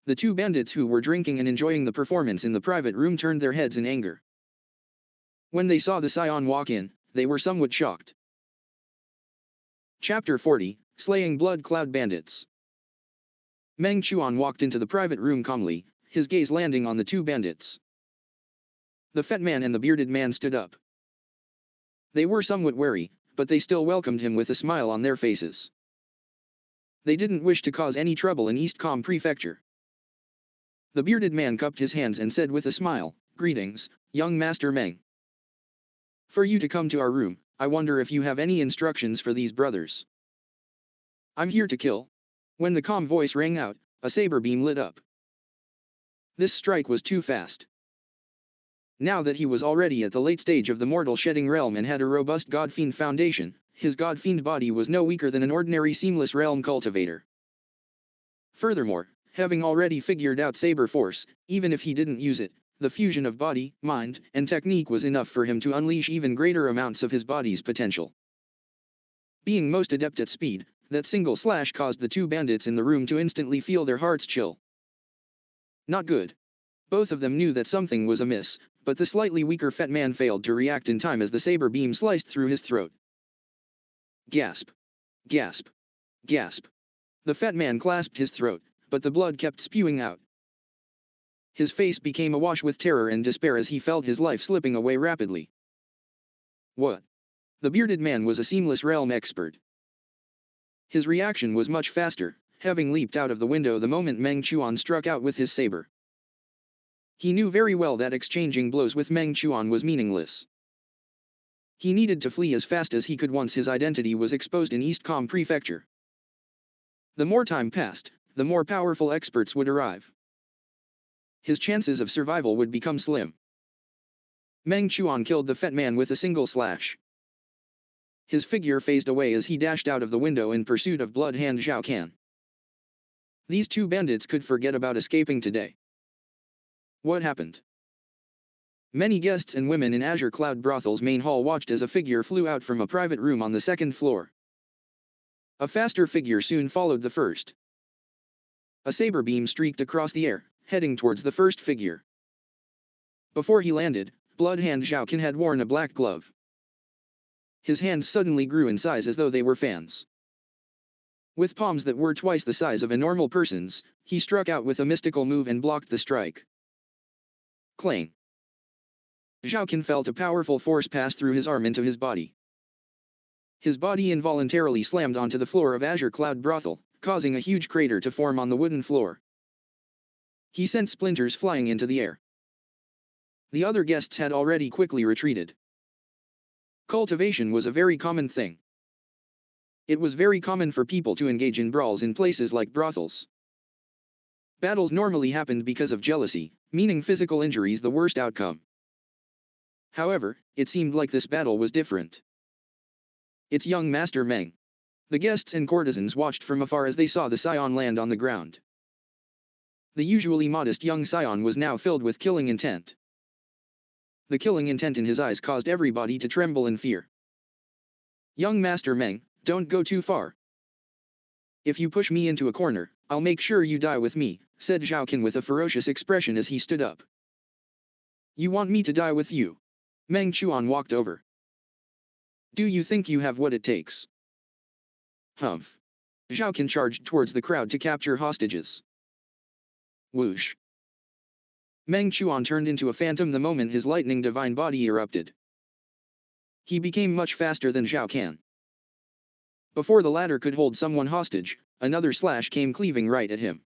S1: The 2 bandits who were drinking and enjoying the performance in the private room turned their heads in anger. When they saw the scion walk in, they were somewhat shocked. Chapter 40, Slaying Blood Cloud Bandits. Meng Chuan walked into the private room calmly, his gaze landing on the 2 bandits. The fat man and the bearded man stood up. They were somewhat wary, but they still welcomed him with a smile on their faces. They didn't wish to cause any trouble in East Com Prefecture. The bearded man cupped his hands and said with a smile, "Greetings, young Master Meng. For you to come to our room, I wonder if you have any instructions for these brothers." "I'm here to kill." When the calm voice rang out, a saber beam lit up. This strike was too fast. Now that he was already at the late stage of the Mortal Shedding Realm and had a robust God-fiend foundation, his God-fiend body was no weaker than an ordinary seamless realm cultivator. Furthermore, having already figured out saber force, even if he didn't use it, the fusion of body, mind, and technique was enough for him to unleash even greater amounts of his body's potential. Being most adept at speed, that single slash caused the 2 bandits in the room to instantly feel their hearts chill. Not good. Both of them knew that something was amiss, but the slightly weaker fat man failed to react in time as the saber beam sliced through his throat. Gasp. Gasp. Gasp. The fat man clasped his throat, but the blood kept spewing out. His face became awash with terror and despair as he felt his life slipping away rapidly. What? The bearded man was a seamless realm expert. His reaction was much faster, having leaped out of the window the moment Meng Chuan struck out with his saber. He knew very well that exchanging blows with Meng Chuan was meaningless. He needed to flee as fast as he could once his identity was exposed in East Com Prefecture. The more time passed, the more powerful experts would arrive. His chances of survival would become slim. Meng Chuan killed the fat man with a single slash. His figure phased away as he dashed out of the window in pursuit of Blood Hand Zhao Can. These two bandits could forget about escaping today. What happened? Many guests and women in Azure Cloud Brothel's main hall watched as a figure flew out from a private room on the second floor. A faster figure soon followed the first. A saber beam streaked across the air, heading towards the first figure. Before he landed, Blood Hand Zhao Can had worn a black glove. His hands suddenly grew in size as though they were fans. With palms that were twice the size of a normal person's, he struck out with a mystical move and blocked the strike. Clang. Zhao Can felt a powerful force pass through his arm into his body. His body involuntarily slammed onto the floor of Azure Cloud Brothel, causing a huge crater to form on the wooden floor. He sent splinters flying into the air. The other guests had already quickly retreated. Cultivation was a very common thing. It was very common for people to engage in brawls in places like brothels. Battles normally happened because of jealousy, meaning physical injuries the worst outcome. However, it seemed like this battle was different. It's young Master Meng. The guests and courtesans watched from afar as they saw the scion land on the ground. The usually modest young scion was now filled with killing intent. The killing intent in his eyes caused everybody to tremble in fear. Young Master Meng, don't go too far. If you push me into a corner, I'll make sure you die with me, said Zhao Can with a ferocious expression as he stood up. You want me to die with you? Meng Chuan walked over. Do you think you have what it takes? Humph. Zhao Can charged towards the crowd to capture hostages. Whoosh. Meng Chuan turned into a phantom the moment his lightning divine body erupted. He became much faster than Zhao Can. Before the latter could hold someone hostage, another slash came cleaving right at him.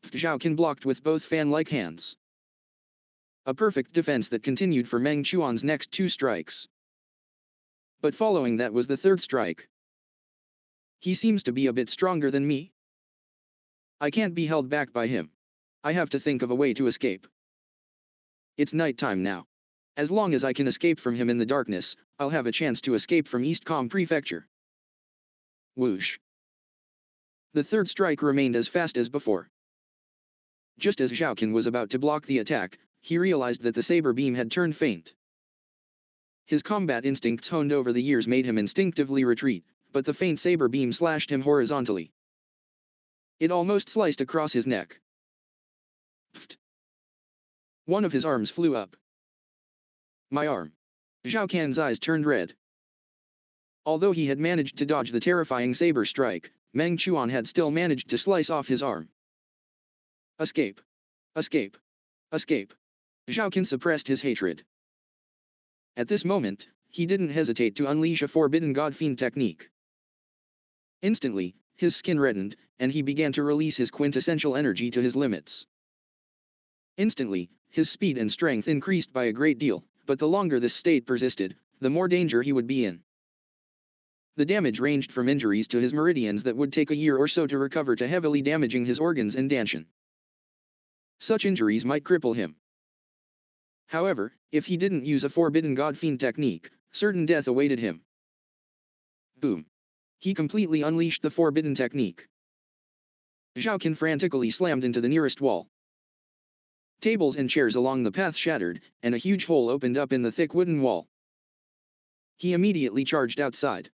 S1: Zhao Can blocked with both fan-like hands. A perfect defense that continued for Meng Chuan's next two strikes. But following that was the third strike. He seems to be a bit stronger than me. I can't be held back by him. I have to think of a way to escape. It's night time now. As long as I can escape from him in the darkness, I'll have a chance to escape from East Com Prefecture. Whoosh. The third strike remained as fast as before. Just as Zhao Can was about to block the attack, he realized that the saber beam had turned faint. His combat instincts honed over the years made him instinctively retreat, but the faint saber beam slashed him horizontally. It almost sliced across his neck. Pfft. One of his arms flew up. My arm. Zhao Can's eyes turned red. Although he had managed to dodge the terrifying saber strike, Meng Chuan had still managed to slice off his arm. Escape. Escape. Escape. Zhao Can suppressed his hatred. At this moment, he didn't hesitate to unleash a forbidden God Fiend technique. Instantly, his skin reddened, and he began to release his quintessential energy to his limits. Instantly, his speed and strength increased by a great deal, but the longer this state persisted, the more danger he would be in. The damage ranged from injuries to his meridians that would take a year or so to recover to heavily damaging his organs and Danshan. Such injuries might cripple him. However, if he didn't use a forbidden God Fiend technique, certain death awaited him. Boom. He completely unleashed the forbidden technique. Zhao Can frantically slammed into the nearest wall. Tables and chairs along the path shattered, and a huge hole opened up in the thick wooden wall. He immediately charged outside.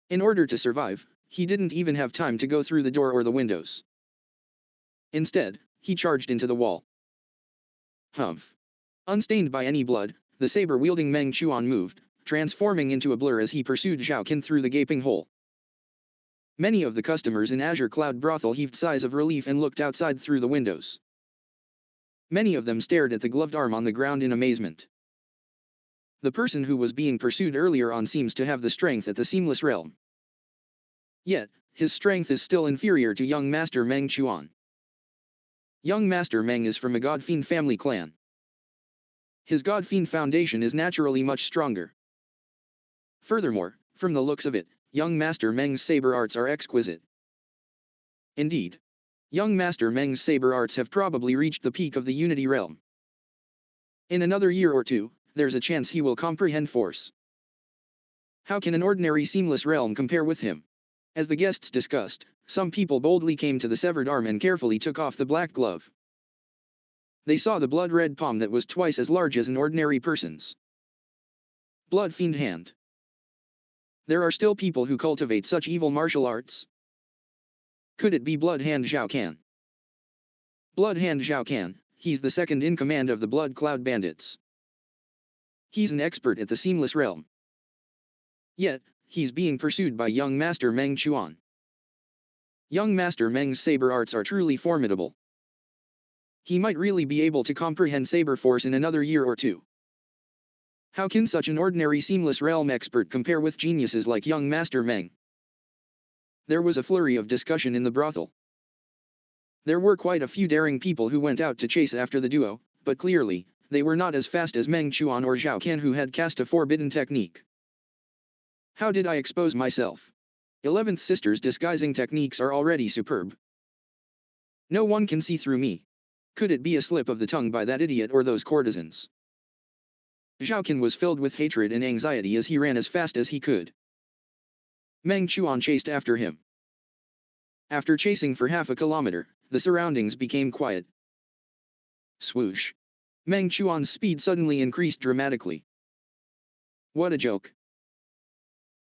S1: In order to survive, he didn't even have time to go through the door or the windows. Instead, he charged into the wall. Humph. Unstained by any blood, the saber-wielding Meng Chuan moved, transforming into a blur as he pursued Zhao Can through the gaping hole. Many of the customers in Azure Cloud Brothel heaved sighs of relief and looked outside through the windows. Many of them stared at the gloved arm on the ground in amazement. The person who was being pursued earlier on seems to have the strength at the Seamless Realm. Yet, his strength is still inferior to young Master Meng Chuan. Young Master Meng is from a God-Fiend family clan. His God-Fiend foundation is naturally much stronger. Furthermore, from the looks of it, young Master Meng's saber arts are exquisite. Indeed, young Master Meng's saber arts have probably reached the peak of the Unity realm. In another year or two, there's a chance he will comprehend force. How can an ordinary seamless realm compare with him? As the guests discussed, some people boldly came to the severed arm and carefully took off the black glove. They saw the blood-red palm that was twice as large as an ordinary person's. Blood fiend hand. There are still people who cultivate such evil martial arts. Could it be Blood Hand Zhao Can? Blood Hand Zhao Can, he's the second in command of the Blood Cloud Bandits. He's an expert at the Seamless Realm. Yet, he's being pursued by young Master Meng Chuan. Young Master Meng's saber arts are truly formidable. He might really be able to comprehend saber force in another year or two. How can such an ordinary Seamless Realm expert compare with geniuses like young Master Meng? There was a flurry of discussion in the brothel. There were quite a few daring people who went out to chase after the duo, but clearly, they were not as fast as Meng Chuan or Zhao Can, who had cast a forbidden technique. How did I expose myself? 11th Sister's disguising techniques are already superb. No one can see through me. Could it be a slip of the tongue by that idiot or those courtesans? Zhao Can was filled with hatred and anxiety as he ran as fast as he could. Meng Chuan chased after him. After chasing for half a kilometer, the surroundings became quiet. Swoosh. Meng Chuan's speed suddenly increased dramatically. What a joke.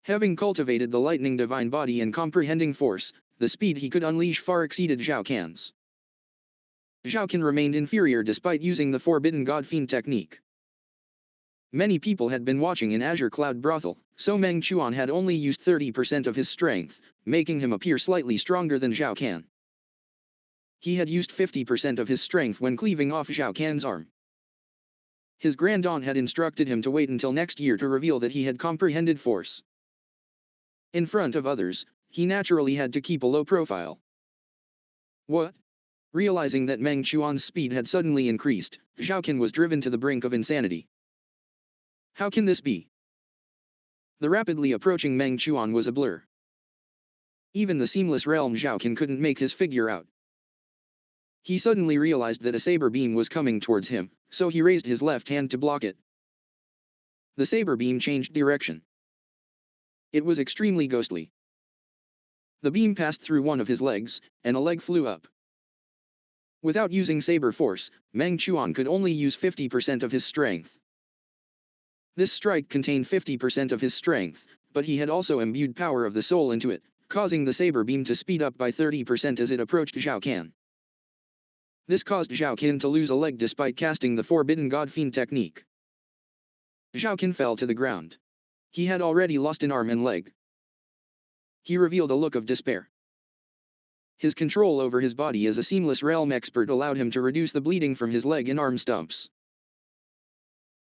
S1: Having cultivated the lightning divine body and comprehending force, the speed he could unleash far exceeded Zhao Can's. Zhao Can remained inferior despite using the forbidden God-Fiend technique. Many people had been watching in Azure Cloud Brothel, so Meng Chuan had only used 30% of his strength, making him appear slightly stronger than Zhao Can. He had used 50% of his strength when cleaving off Zhao Can's arm. His grand aunt had instructed him to wait until next year to reveal that he had comprehended force. In front of others, he naturally had to keep a low profile. What? Realizing that Meng Chuan's speed had suddenly increased, Zhao Can was driven to the brink of insanity. How can this be? The rapidly approaching Meng Chuan was a blur. Even the Seamless Realm Zhao Can couldn't make his figure out. He suddenly realized that a saber beam was coming towards him, so he raised his left hand to block it. The saber beam changed direction. It was extremely ghostly. The beam passed through one of his legs, and a leg flew up. Without using saber force, Meng Chuan could only use 50% of his strength. This strike contained 50% of his strength, but he had also imbued power of the soul into it, causing the saber beam to speed up by 30% as it approached Zhao Can. This caused Zhao Can to lose a leg despite casting the forbidden God-Fiend technique. Zhao Can fell to the ground. He had already lost an arm and leg. He revealed a look of despair. His control over his body as a Seamless Realm expert allowed him to reduce the bleeding from his leg and arm stumps.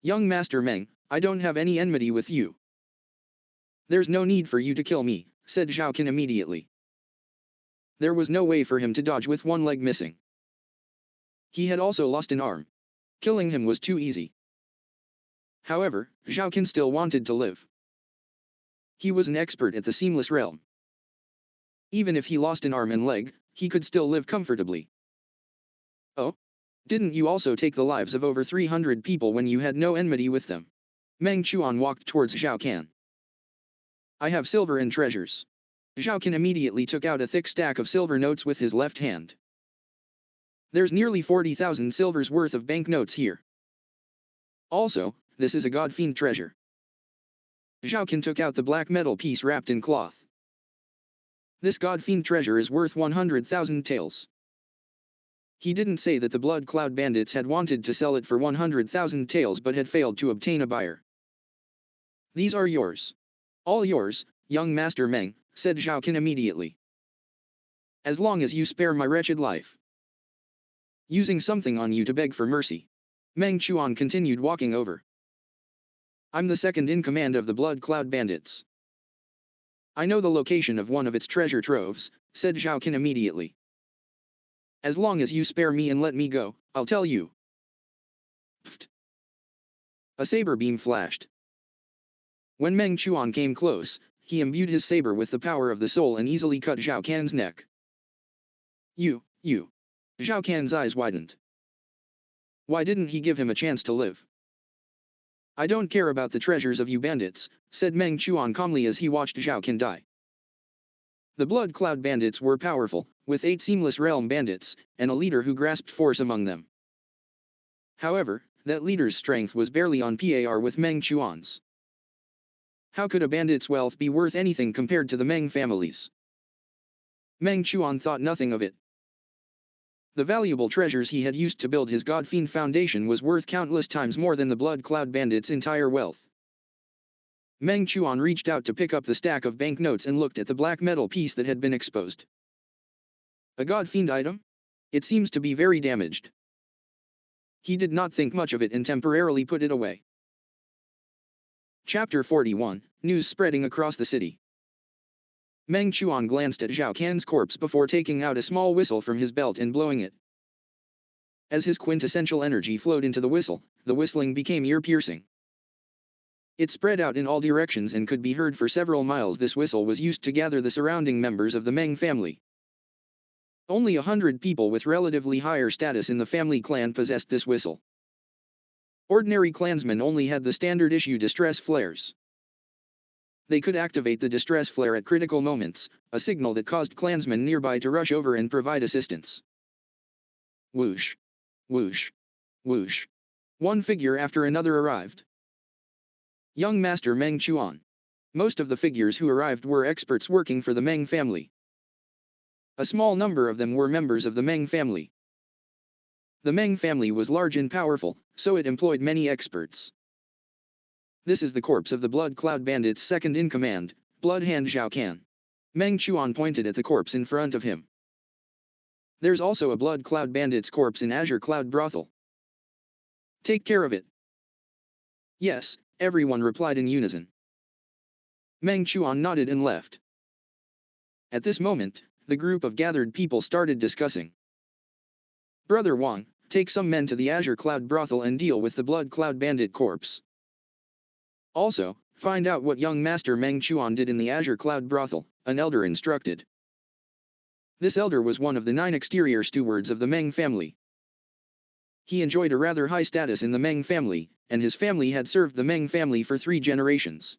S1: Young Master Meng, I don't have any enmity with you. There's no need for you to kill me, said Zhao Can immediately. There was no way for him to dodge with one leg missing. He had also lost an arm. Killing him was too easy. However, Zhao Can still wanted to live. He was an expert at the Seamless Realm. Even if he lost an arm and leg, he could still live comfortably. Oh? Didn't you also take the lives of over 300 people when you had no enmity with them? Meng Chuan walked towards Zhao Can. I have silver and treasures. Zhao Can immediately took out a thick stack of silver notes with his left hand. There's nearly 40,000 silvers worth of banknotes here. Also, this is a God-Fiend treasure. Zhao Can took out the black metal piece wrapped in cloth. This God-Fiend treasure is worth 100,000 taels. He didn't say that the Blood Cloud Bandits had wanted to sell it for 100,000 taels but had failed to obtain a buyer. These are yours. All yours, young Master Meng, said Zhao Can immediately. As long as you spare my wretched life. Using something on you to beg for mercy. Meng Chuan continued walking over. I'm the second in command of the Blood Cloud Bandits. I know the location of one of its treasure troves, said Zhao Can immediately. As long as you spare me and let me go, I'll tell you. Pfft. A saber beam flashed. When Meng Chuan came close, he imbued his saber with the power of the soul and easily cut Zhao Can's neck. You. Zhao Can's eyes widened. Why didn't he give him a chance to live? I don't care about the treasures of you bandits, said Meng Chuan calmly as he watched Zhao Can die. The Blood Cloud bandits were powerful, with 8 Seamless Realm bandits, and a leader who grasped force among them. However, that leader's strength was barely on par with Meng Chuan's. How could a bandit's wealth be worth anything compared to the Meng families? Meng Chuan thought nothing of it. The valuable treasures he had used to build his God-Fiend foundation was worth countless times more than the Blood Cloud bandits' entire wealth. Meng Chuan reached out to pick up the stack of banknotes and looked at the black metal piece that had been exposed. A God-Fiend item? It seems to be very damaged. He did not think much of it and temporarily put it away. Chapter 41, News spreading across the city. Meng Chuan glanced at Zhao Can's corpse before taking out a small whistle from his belt and blowing it. As his quintessential energy flowed into the whistling became ear-piercing. It spread out in all directions and could be heard for several miles. This whistle was used to gather the surrounding members of the Meng family. Only 100 people with relatively higher status in the family clan possessed this whistle. Ordinary clansmen only had the standard-issue distress flares. They could activate the distress flare at critical moments, a signal that caused clansmen nearby to rush over and provide assistance. Whoosh. Whoosh. Whoosh. One figure after another arrived. Young Master Meng Chuan. Most of the figures who arrived were experts working for the Meng family. A small number of them were members of the Meng family. The Meng family was large and powerful, so it employed many experts. This is the corpse of the Blood Cloud bandit's second-in-command, Blood Hand Zhao Can. Meng Chuan pointed at the corpse in front of him. There's also a Blood Cloud bandit's corpse in Azure Cloud Brothel. Take care of it. Yes, everyone replied in unison. Meng Chuan nodded and left. At this moment, the group of gathered people started discussing. Brother Wang, take some men to the Azure Cloud Brothel and deal with the Blood Cloud bandit corpse. Also, find out what young Master Meng Chuan did in the Azure Cloud Brothel, an elder instructed. This elder was one of the 9 exterior stewards of the Meng family. He enjoyed a rather high status in the Meng family, and his family had served the Meng family for 3 generations.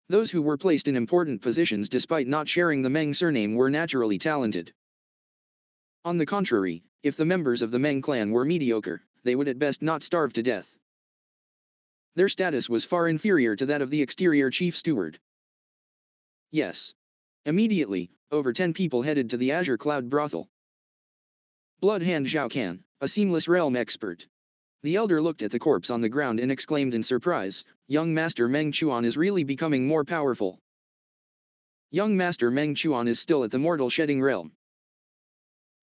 S1: Those who were placed in important positions despite not sharing the Meng surname were naturally talented. On the contrary, if the members of the Meng clan were mediocre, they would at best not starve to death. Their status was far inferior to that of the exterior chief steward. Yes. Immediately, over 10 people headed to the Azure Cloud Brothel. Blood Hand Zhao Can, a Seamless Realm expert. The elder looked at the corpse on the ground and exclaimed in surprise, young Master Meng Chuan is really becoming more powerful. Young Master Meng Chuan is still at the mortal shedding realm.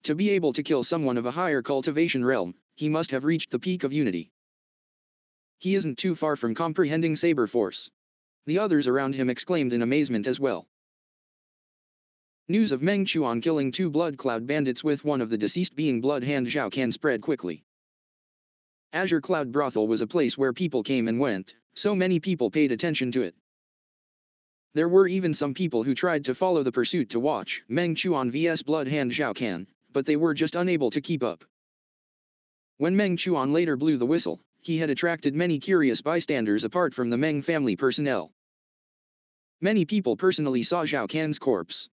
S1: To be able to kill someone of a higher cultivation realm, he must have reached the peak of unity. He isn't too far from comprehending saber force. The others around him exclaimed in amazement as well. News of Meng Chuan killing 2 Blood Cloud bandits with one of the deceased being Blood Hand Zhao Can spread quickly. Azure Cloud Brothel was a place where people came and went, so many people paid attention to it. There were even some people who tried to follow the pursuit to watch Meng Chuan vs Blood Hand Zhao Can, but they were just unable to keep up. When Meng Chuan later blew the whistle, he had attracted many curious bystanders apart from the Meng family personnel. Many people personally saw Zhao Can's corpse.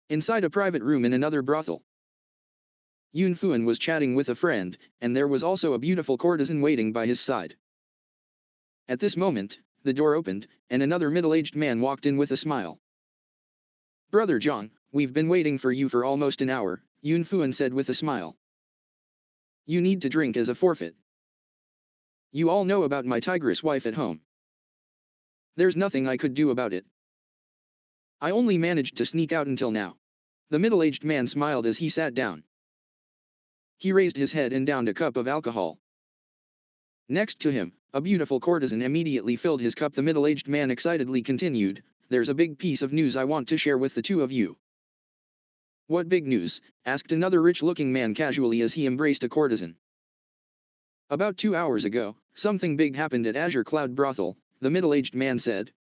S1: Inside a private room in another brothel, Yun Fuan was chatting with a friend, and there was also a beautiful courtesan waiting by his side. At this moment, the door opened, and another middle-aged man walked in with a smile. Brother Zhang, we've been waiting for you for almost an hour, Yun Fuan said with a smile. You need to drink as a forfeit. You all know about my tigress wife at home. There's nothing I could do about it. I only managed to sneak out until now. The middle-aged man smiled as he sat down. He raised his head and downed a cup of alcohol. Next to him, a beautiful courtesan immediately filled his cup. The middle-aged man excitedly continued, there's a big piece of news I want to share with the 2 of you. What big news? Asked another rich-looking man casually as he embraced a courtesan. About 2 hours ago, something big happened at Azure Cloud Brothel, the middle-aged man said.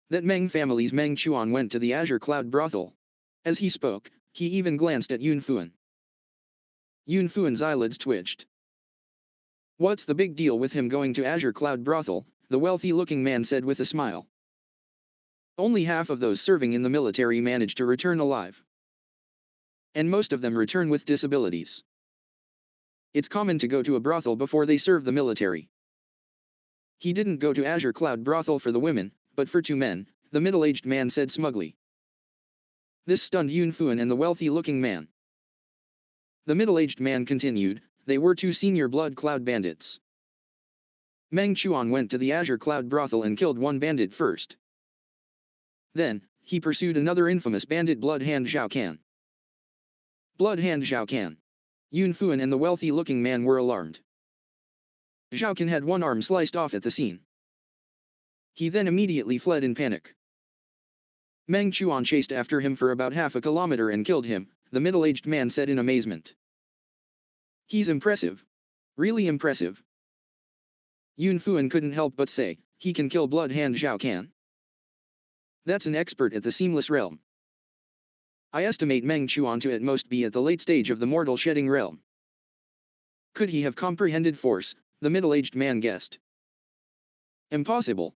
S1: That Meng family's Meng Chuan went to the Azure Cloud Brothel. As he spoke, he even glanced at Yun Fuan. Yun Fuan's eyelids twitched. What's the big deal with him going to Azure Cloud Brothel? The wealthy-looking man said with a smile. Only half of those serving in the military manage to return alive. And most of them return with disabilities. It's common to go to a brothel before they serve the military. He didn't go to Azure Cloud Brothel for the women, but for 2 men, the middle-aged man said smugly. This stunned Yun Fuan and the wealthy-looking man. The middle-aged man continued, they were 2 senior blood cloud bandits. Meng Chuan went to the Azure Cloud Brothel and killed 1 bandit first. Then, he pursued another infamous bandit Blood Hand Zhao Can. Blood Hand Zhao Can. Yun Fuan and the wealthy-looking man were alarmed. Zhao Can had 1 arm sliced off at the scene. He then immediately fled in panic. Meng Chuan chased after him for about half a kilometer and killed him, the middle-aged man said in amazement. He's impressive. Really impressive. Yun Fuan couldn't help but say, he can kill Blood Hand Zhao Can. That's an expert at the seamless realm. I estimate Meng Chuan to at most be at the late stage of the mortal shedding realm. Could he have comprehended force? The middle-aged man guessed. Impossible.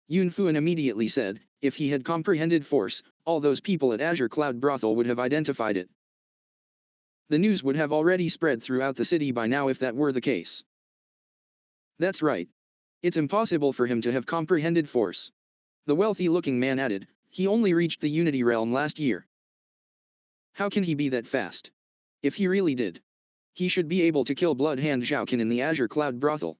S1: Yun Fuan immediately said, if he had comprehended force, all those people at Azure Cloud Brothel would have identified it. The news would have already spread throughout the city by now if that were the case. That's right. It's impossible for him to have comprehended force. The wealthy-looking man added, he only reached the Unity realm last year. How can he be that fast? If he really did, he should be able to kill Blood Hand Zhao Can in the Azure Cloud Brothel.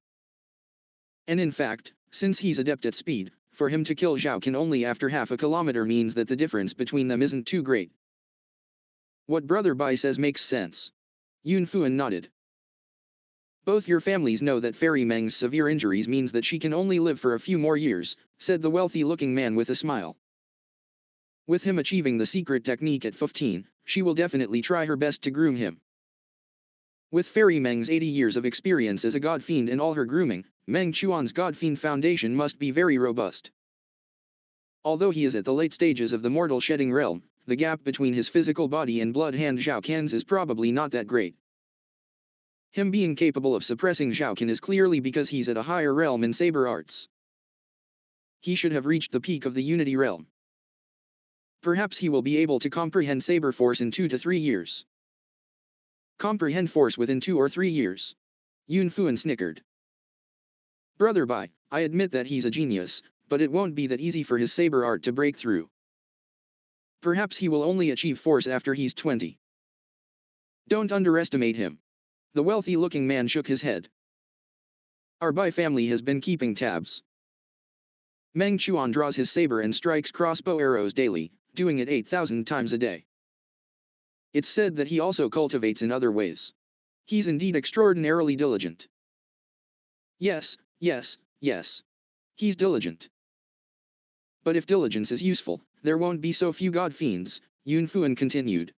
S1: And in fact, since he's adept at speed, for him to kill Zhao Can only after half a kilometer means that the difference between them isn't too great. What Brother Bai says makes sense. Yun Fuan nodded. Both your families know that Fairy Meng's severe injuries means that she can only live for a few more years, said the wealthy-looking man with a smile. With him achieving the secret technique at 15, she will definitely try her best to groom him. With Fairy Meng's 80 years of experience as a god fiend in all her grooming, Meng Chuan's god fiend foundation must be very robust. Although he is at the late stages of the mortal shedding realm, the gap between his physical body and Blood Hand Zhao Can's is probably not that great. Him being capable of suppressing Zhao Can is clearly because he's at a higher realm in saber arts. He should have reached the peak of the Unity realm. Perhaps he will be able to comprehend saber force in 2 to 3 years. Comprehend force within 2 or 3 years. Yun Fuan snickered. Brother Bai, I admit that he's a genius, but it won't be that easy for his saber art to break through. Perhaps he will only achieve force after he's 20. Don't underestimate him. The wealthy-looking man shook his head. Our Bai family has been keeping tabs. Meng Chuan draws his saber and strikes crossbow arrows daily, doing it 8,000 times a day. It's said that he also cultivates in other ways. He's indeed extraordinarily diligent. Yes, yes, yes. He's diligent. But if diligence is useful, there won't be so few god fiends, Yun Fuan continued.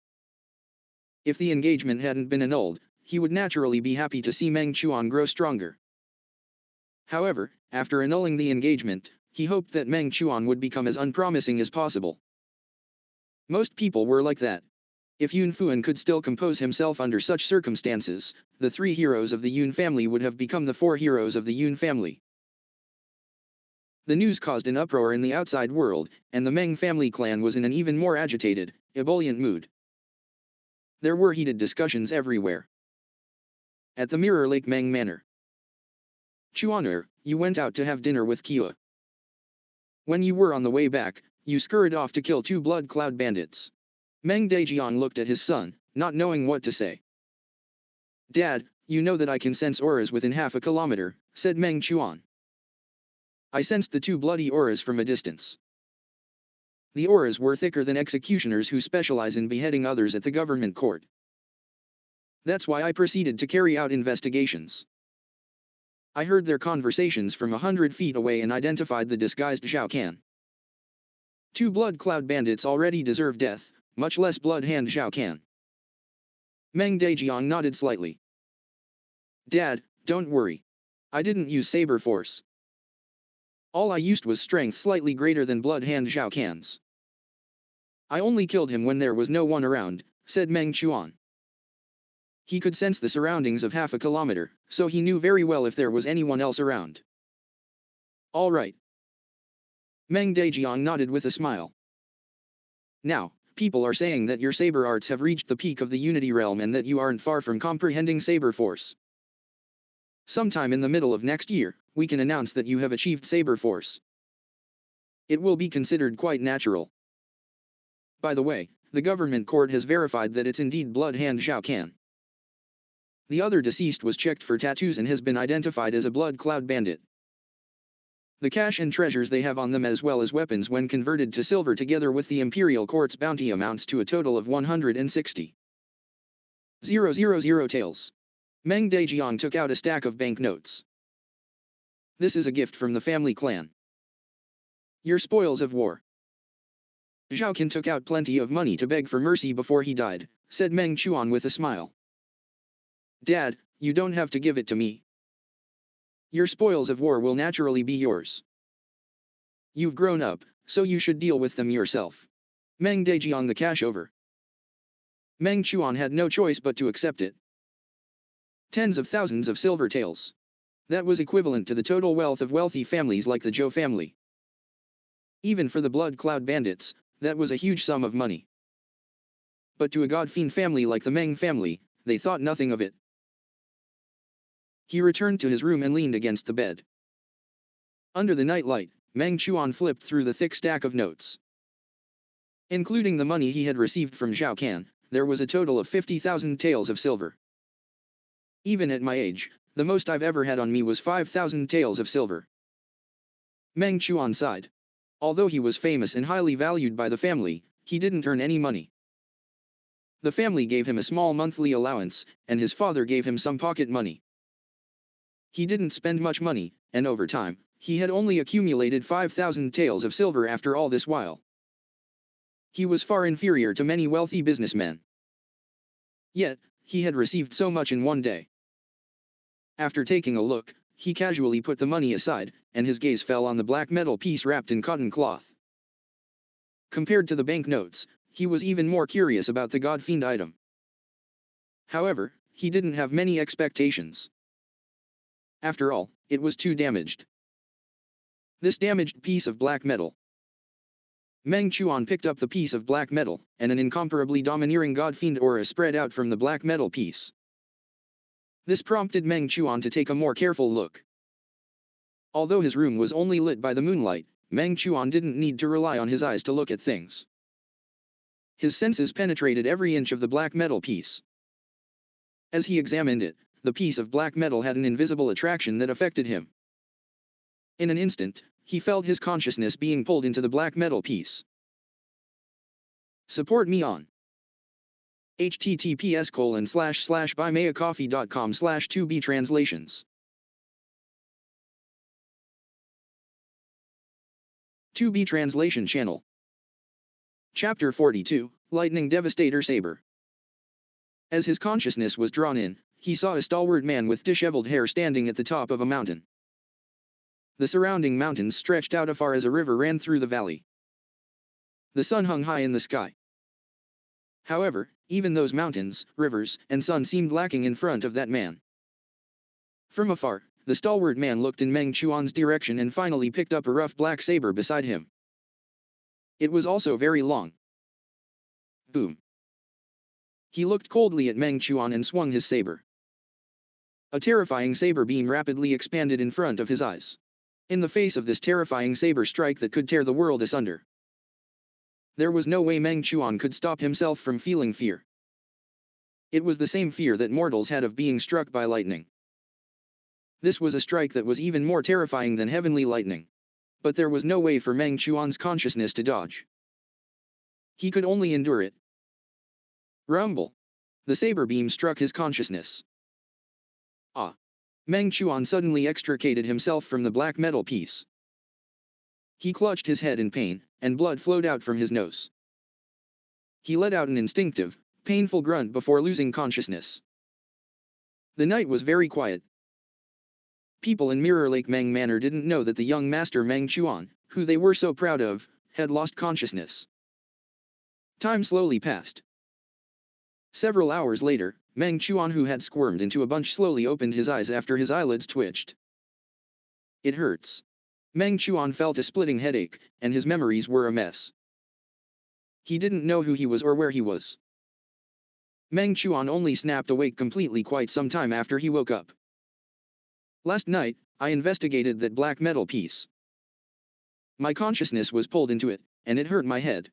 S1: If the engagement hadn't been annulled, he would naturally be happy to see Meng Chuan grow stronger. However, after annulling the engagement, he hoped that Meng Chuan would become as unpromising as possible. Most people were like that. If Yun Fuan could still compose himself under such circumstances, the 3 heroes of the Yun family would have become the 4 heroes of the Yun family. The news caused an uproar in the outside world, and the Meng family clan was in an even more agitated, ebullient mood. There were heated discussions everywhere. At the Mirror Lake Meng Manor. Chuaner, you went out to have dinner with Kia. When you were on the way back, you scurried off to kill 2 blood cloud bandits. Meng Dejian looked at his son, not knowing what to say. Dad, you know that I can sense auras within half a kilometer, said Meng Chuan. I sensed the 2 bloody auras from a distance. The auras were thicker than executioners who specialize in beheading others at the government court. That's why I proceeded to carry out investigations. I heard their conversations from 100 feet away and identified the disguised Zhao Can. 2 blood cloud bandits already deserve death, much less Blood Hand Zhao Can. Meng Dejiang nodded slightly. Dad, don't worry. I didn't use Saber Force. All I used was strength slightly greater than Blood Hand Zhao Can's. I only killed him when there was no one around, said Meng Chuan. He could sense the surroundings of half a kilometer, so he knew very well if there was anyone else around. All right. Meng Dejiang nodded with a smile. Now, people are saying that your saber arts have reached the peak of the Unity realm and that you aren't far from comprehending Saber Force. Sometime in the middle of next year, we can announce that you have achieved Saber Force. It will be considered quite natural. By the way, the government court has verified that it's indeed Blood Hand Zhao Can. The other deceased was checked for tattoos and has been identified as a Blood Cloud bandit. The cash and treasures they have on them as well as weapons when converted to silver together with the Imperial Court's bounty amounts to a total of 160,000 taels. Meng Dejiang took out a stack of banknotes. This is a gift from the family clan. Your spoils of war. Zhao Can took out plenty of money to beg for mercy before he died, said Meng Chuan with a smile. Dad, you don't have to give it to me. Your spoils of war will naturally be yours. You've grown up, so you should deal with them yourself. Meng Dejiang the cash over. Meng Chuan had no choice but to accept it. Tens of thousands of silver taels. That was equivalent to the total wealth of wealthy families like the Zhou family. Even for the Blood Cloud bandits, that was a huge sum of money. But to a God-fiend family like the Meng family, they thought nothing of it. He returned to his room and leaned against the bed. Under the night light, Meng Chuan flipped through the thick stack of notes. Including the money he had received from Zhao Can, there was a total of 50,000 taels of silver. Even at my age, the most I've ever had on me was 5,000 taels of silver. Meng Chuan sighed. Although he was famous and highly valued by the family, he didn't earn any money. The family gave him a small monthly allowance, and his father gave him some pocket money. He didn't spend much money, and over time, he had only accumulated 5,000 taels of silver after all this while. He was far inferior to many wealthy businessmen. Yet, he had received so much in one day. After taking a look, he casually put the money aside, and his gaze fell on the black metal piece wrapped in cotton cloth. Compared to the banknotes, he was even more curious about the God-fiend item. However, he didn't have many expectations. After all, it was too damaged. This damaged piece of black metal. Meng Chuan picked up the piece of black metal, and an incomparably domineering God-fiend aura spread out from the black metal piece. This prompted Meng Chuan to take a more careful look. Although his room was only lit by the moonlight, Meng Chuan didn't need to rely on his eyes to look at things. His senses penetrated every inch of the black metal piece. As he examined it, the piece of black metal had an invisible attraction that affected him. In an instant, he felt his consciousness being pulled into the black metal piece. Support me on https://buymeacoffee.com/2btranslations. 2B Translation Channel. Chapter 42, Lightning Devastator Saber. As his consciousness was drawn in, he saw a stalwart man with disheveled hair standing at the top of a mountain. The surrounding mountains stretched out afar as a river ran through the valley. The sun hung high in the sky. However, even those mountains, rivers, and sun seemed lacking in front of that man. From afar, the stalwart man looked in Meng Chuan's direction and finally picked up a rough black saber beside him. It was also very long. Boom. He looked coldly at Meng Chuan and swung his saber. A terrifying saber beam rapidly expanded in front of his eyes. In the face of this terrifying saber strike that could tear the world asunder, there was no way Meng Chuan could stop himself from feeling fear. It was the same fear that mortals had of being struck by lightning. This was a strike that was even more terrifying than heavenly lightning. But there was no way for Meng Chuan's consciousness to dodge. He could only endure it. Rumble. The saber beam struck his consciousness. Ah! Meng Chuan suddenly extricated himself from the black metal piece. He clutched his head in pain, and blood flowed out from his nose. He let out an instinctive, painful grunt before losing consciousness. The night was very quiet. People in Mirror Lake Meng Manor didn't know that the young master Meng Chuan, who they were so proud of, had lost consciousness. Time slowly passed. Several hours later, Meng Chuan, who had squirmed into a bunch, slowly opened his eyes after his eyelids twitched. It hurts. Meng Chuan felt a splitting headache, and his memories were a mess. He didn't know who he was or where he was. Meng Chuan only snapped awake completely quite some time after he woke up. Last night, I investigated that black metal piece. My consciousness was pulled into it, and it hurt my head.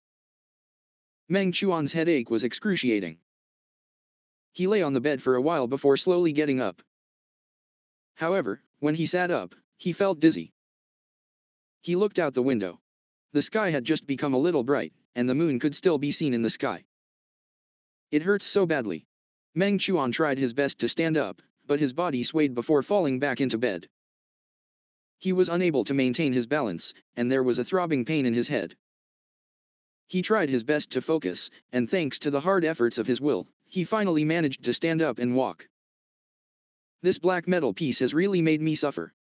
S1: Meng Chuan's headache was excruciating. He lay on the bed for a while before slowly getting up. However, when he sat up, he felt dizzy. He looked out the window. The sky had just become a little bright, and the moon could still be seen in the sky. It hurts so badly. Meng Chuan tried his best to stand up, but his body swayed before falling back into bed. He was unable to maintain his balance, and there was a throbbing pain in his head. He tried his best to focus, and thanks to the hard efforts of his will, he finally managed to stand up and walk. This black metal piece has really made me suffer.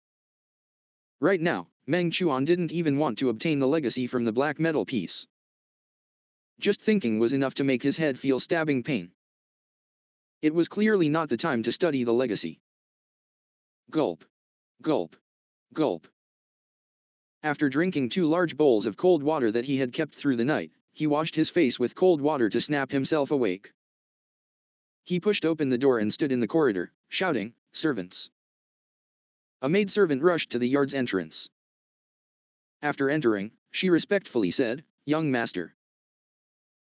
S1: Right now, Meng Chuan didn't even want to obtain the legacy from the black metal piece. Just thinking was enough to make his head feel stabbing pain. It was clearly not the time to study the legacy. Gulp. Gulp. Gulp. After drinking 2 large bowls of cold water that he had kept through the night, he washed his face with cold water to snap himself awake. He pushed open the door and stood in the corridor, shouting, "Servants!" A maidservant rushed to the yard's entrance. After entering, she respectfully said, "Young master,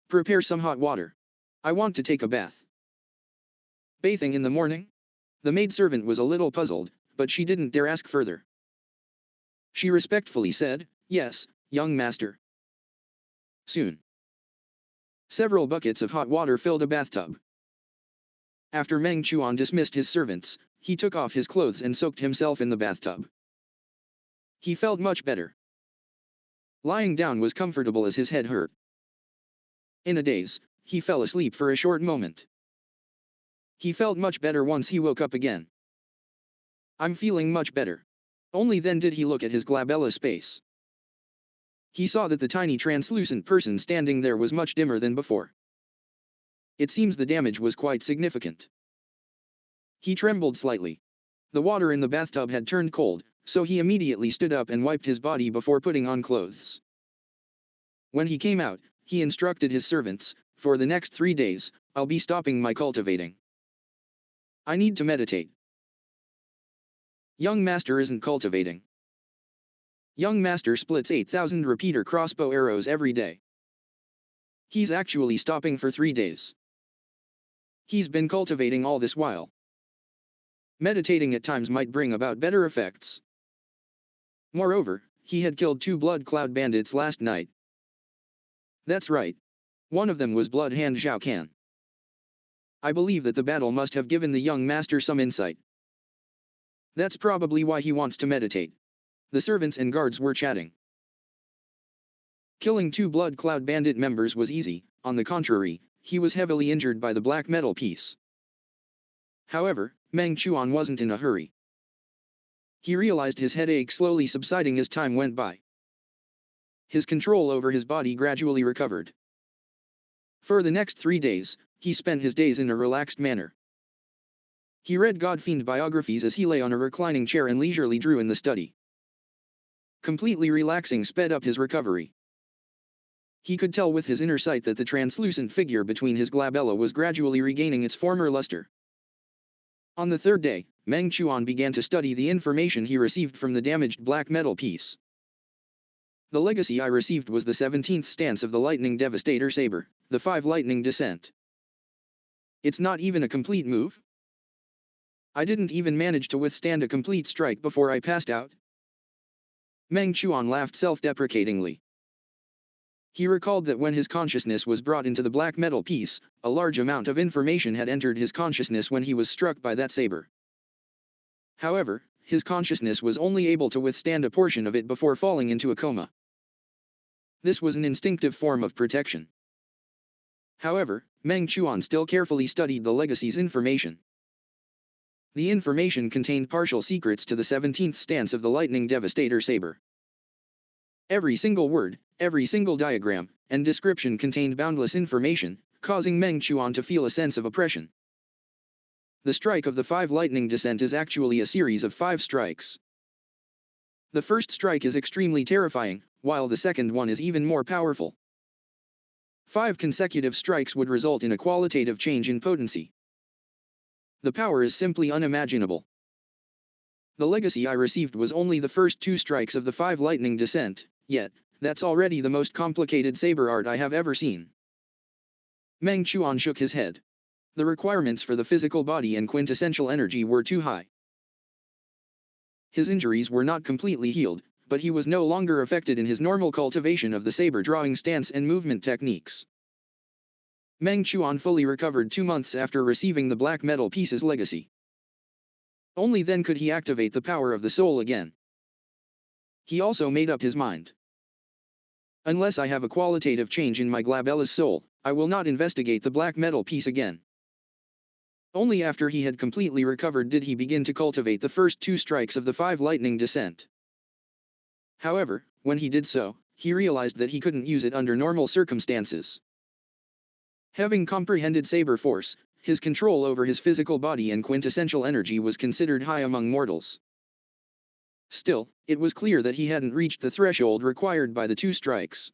S1: prepare some hot water. I want to take a bath." Bathing in the morning? The maidservant was a little puzzled, but she didn't dare ask further. She respectfully said, "Yes, young master." Soon, several buckets of hot water filled a bathtub. After Meng Chuan dismissed his servants, he took off his clothes and soaked himself in the bathtub. He felt much better. Lying down was comfortable as his head hurt. In a daze, he fell asleep for a short moment. He felt much better once he woke up again. "I'm feeling much better." Only then did he look at his glabella space. He saw that the tiny translucent person standing there was much dimmer than before. It seems the damage was quite significant. He trembled slightly. The water in the bathtub had turned cold, so he immediately stood up and wiped his body before putting on clothes. When he came out, he instructed his servants, "For the next 3 days, I'll be stopping my cultivating. I need to meditate." Young master isn't cultivating. Young master splits 8,000 repeater crossbow arrows every day. He's actually stopping for 3 days. He's been cultivating all this while. Meditating at times might bring about better effects. Moreover, he had killed 2 blood cloud bandits last night. That's right. One of them was Blood Hand Zhao Can. I believe that the battle must have given the young master some insight. That's probably why he wants to meditate. The servants and guards were chatting. Killing 2 blood cloud bandit members was easy. On the contrary, he was heavily injured by the black metal piece. However, Meng Chuan wasn't in a hurry. He realized his headache slowly subsiding as time went by. His control over his body gradually recovered. For the next 3 days, he spent his days in a relaxed manner. He read God-fiend biographies as he lay on a reclining chair and leisurely drew in the study. Completely relaxing sped up his recovery. He could tell with his inner sight that the translucent figure between his glabella was gradually regaining its former luster. On the 3rd day, Meng Chuan began to study the information he received from the damaged black metal piece. The legacy I received was the 17th stance of the Lightning Devastator Saber, the 5 Lightning Descent. It's not even a complete move? I didn't even manage to withstand a complete strike before I passed out. Meng Chuan laughed self-deprecatingly. He recalled that when his consciousness was brought into the black metal piece, a large amount of information had entered his consciousness when he was struck by that saber. However, his consciousness was only able to withstand a portion of it before falling into a coma. This was an instinctive form of protection. However, Meng Chuan still carefully studied the legacy's information. The information contained partial secrets to the 17th stance of the Lightning Devastator Saber. Every single word, every single diagram, and description contained boundless information, causing Meng Chuan to feel a sense of oppression. The strike of the 5 lightning descent is actually a series of 5 strikes. The first strike is extremely terrifying, while the second one is even more powerful. 5 consecutive strikes would result in a qualitative change in potency. The power is simply unimaginable. The legacy I received was only the first 2 strikes of the 5 lightning descent, yet, that's already the most complicated saber art I have ever seen. Meng Chuan shook his head. The requirements for the physical body and quintessential energy were too high. His injuries were not completely healed, but he was no longer affected in his normal cultivation of the saber drawing stance and movement techniques. Meng Chuan fully recovered 2 months after receiving the black metal piece's legacy. Only then could he activate the power of the soul again. He also made up his mind. Unless I have a qualitative change in my Glabella's soul, I will not investigate the black metal piece again. Only after he had completely recovered did he begin to cultivate the first 2 strikes of the 5 lightning descent. However, when he did so, he realized that he couldn't use it under normal circumstances. Having comprehended saber force, his control over his physical body and quintessential energy was considered high among mortals. Still, it was clear that he hadn't reached the threshold required by the 2 strikes.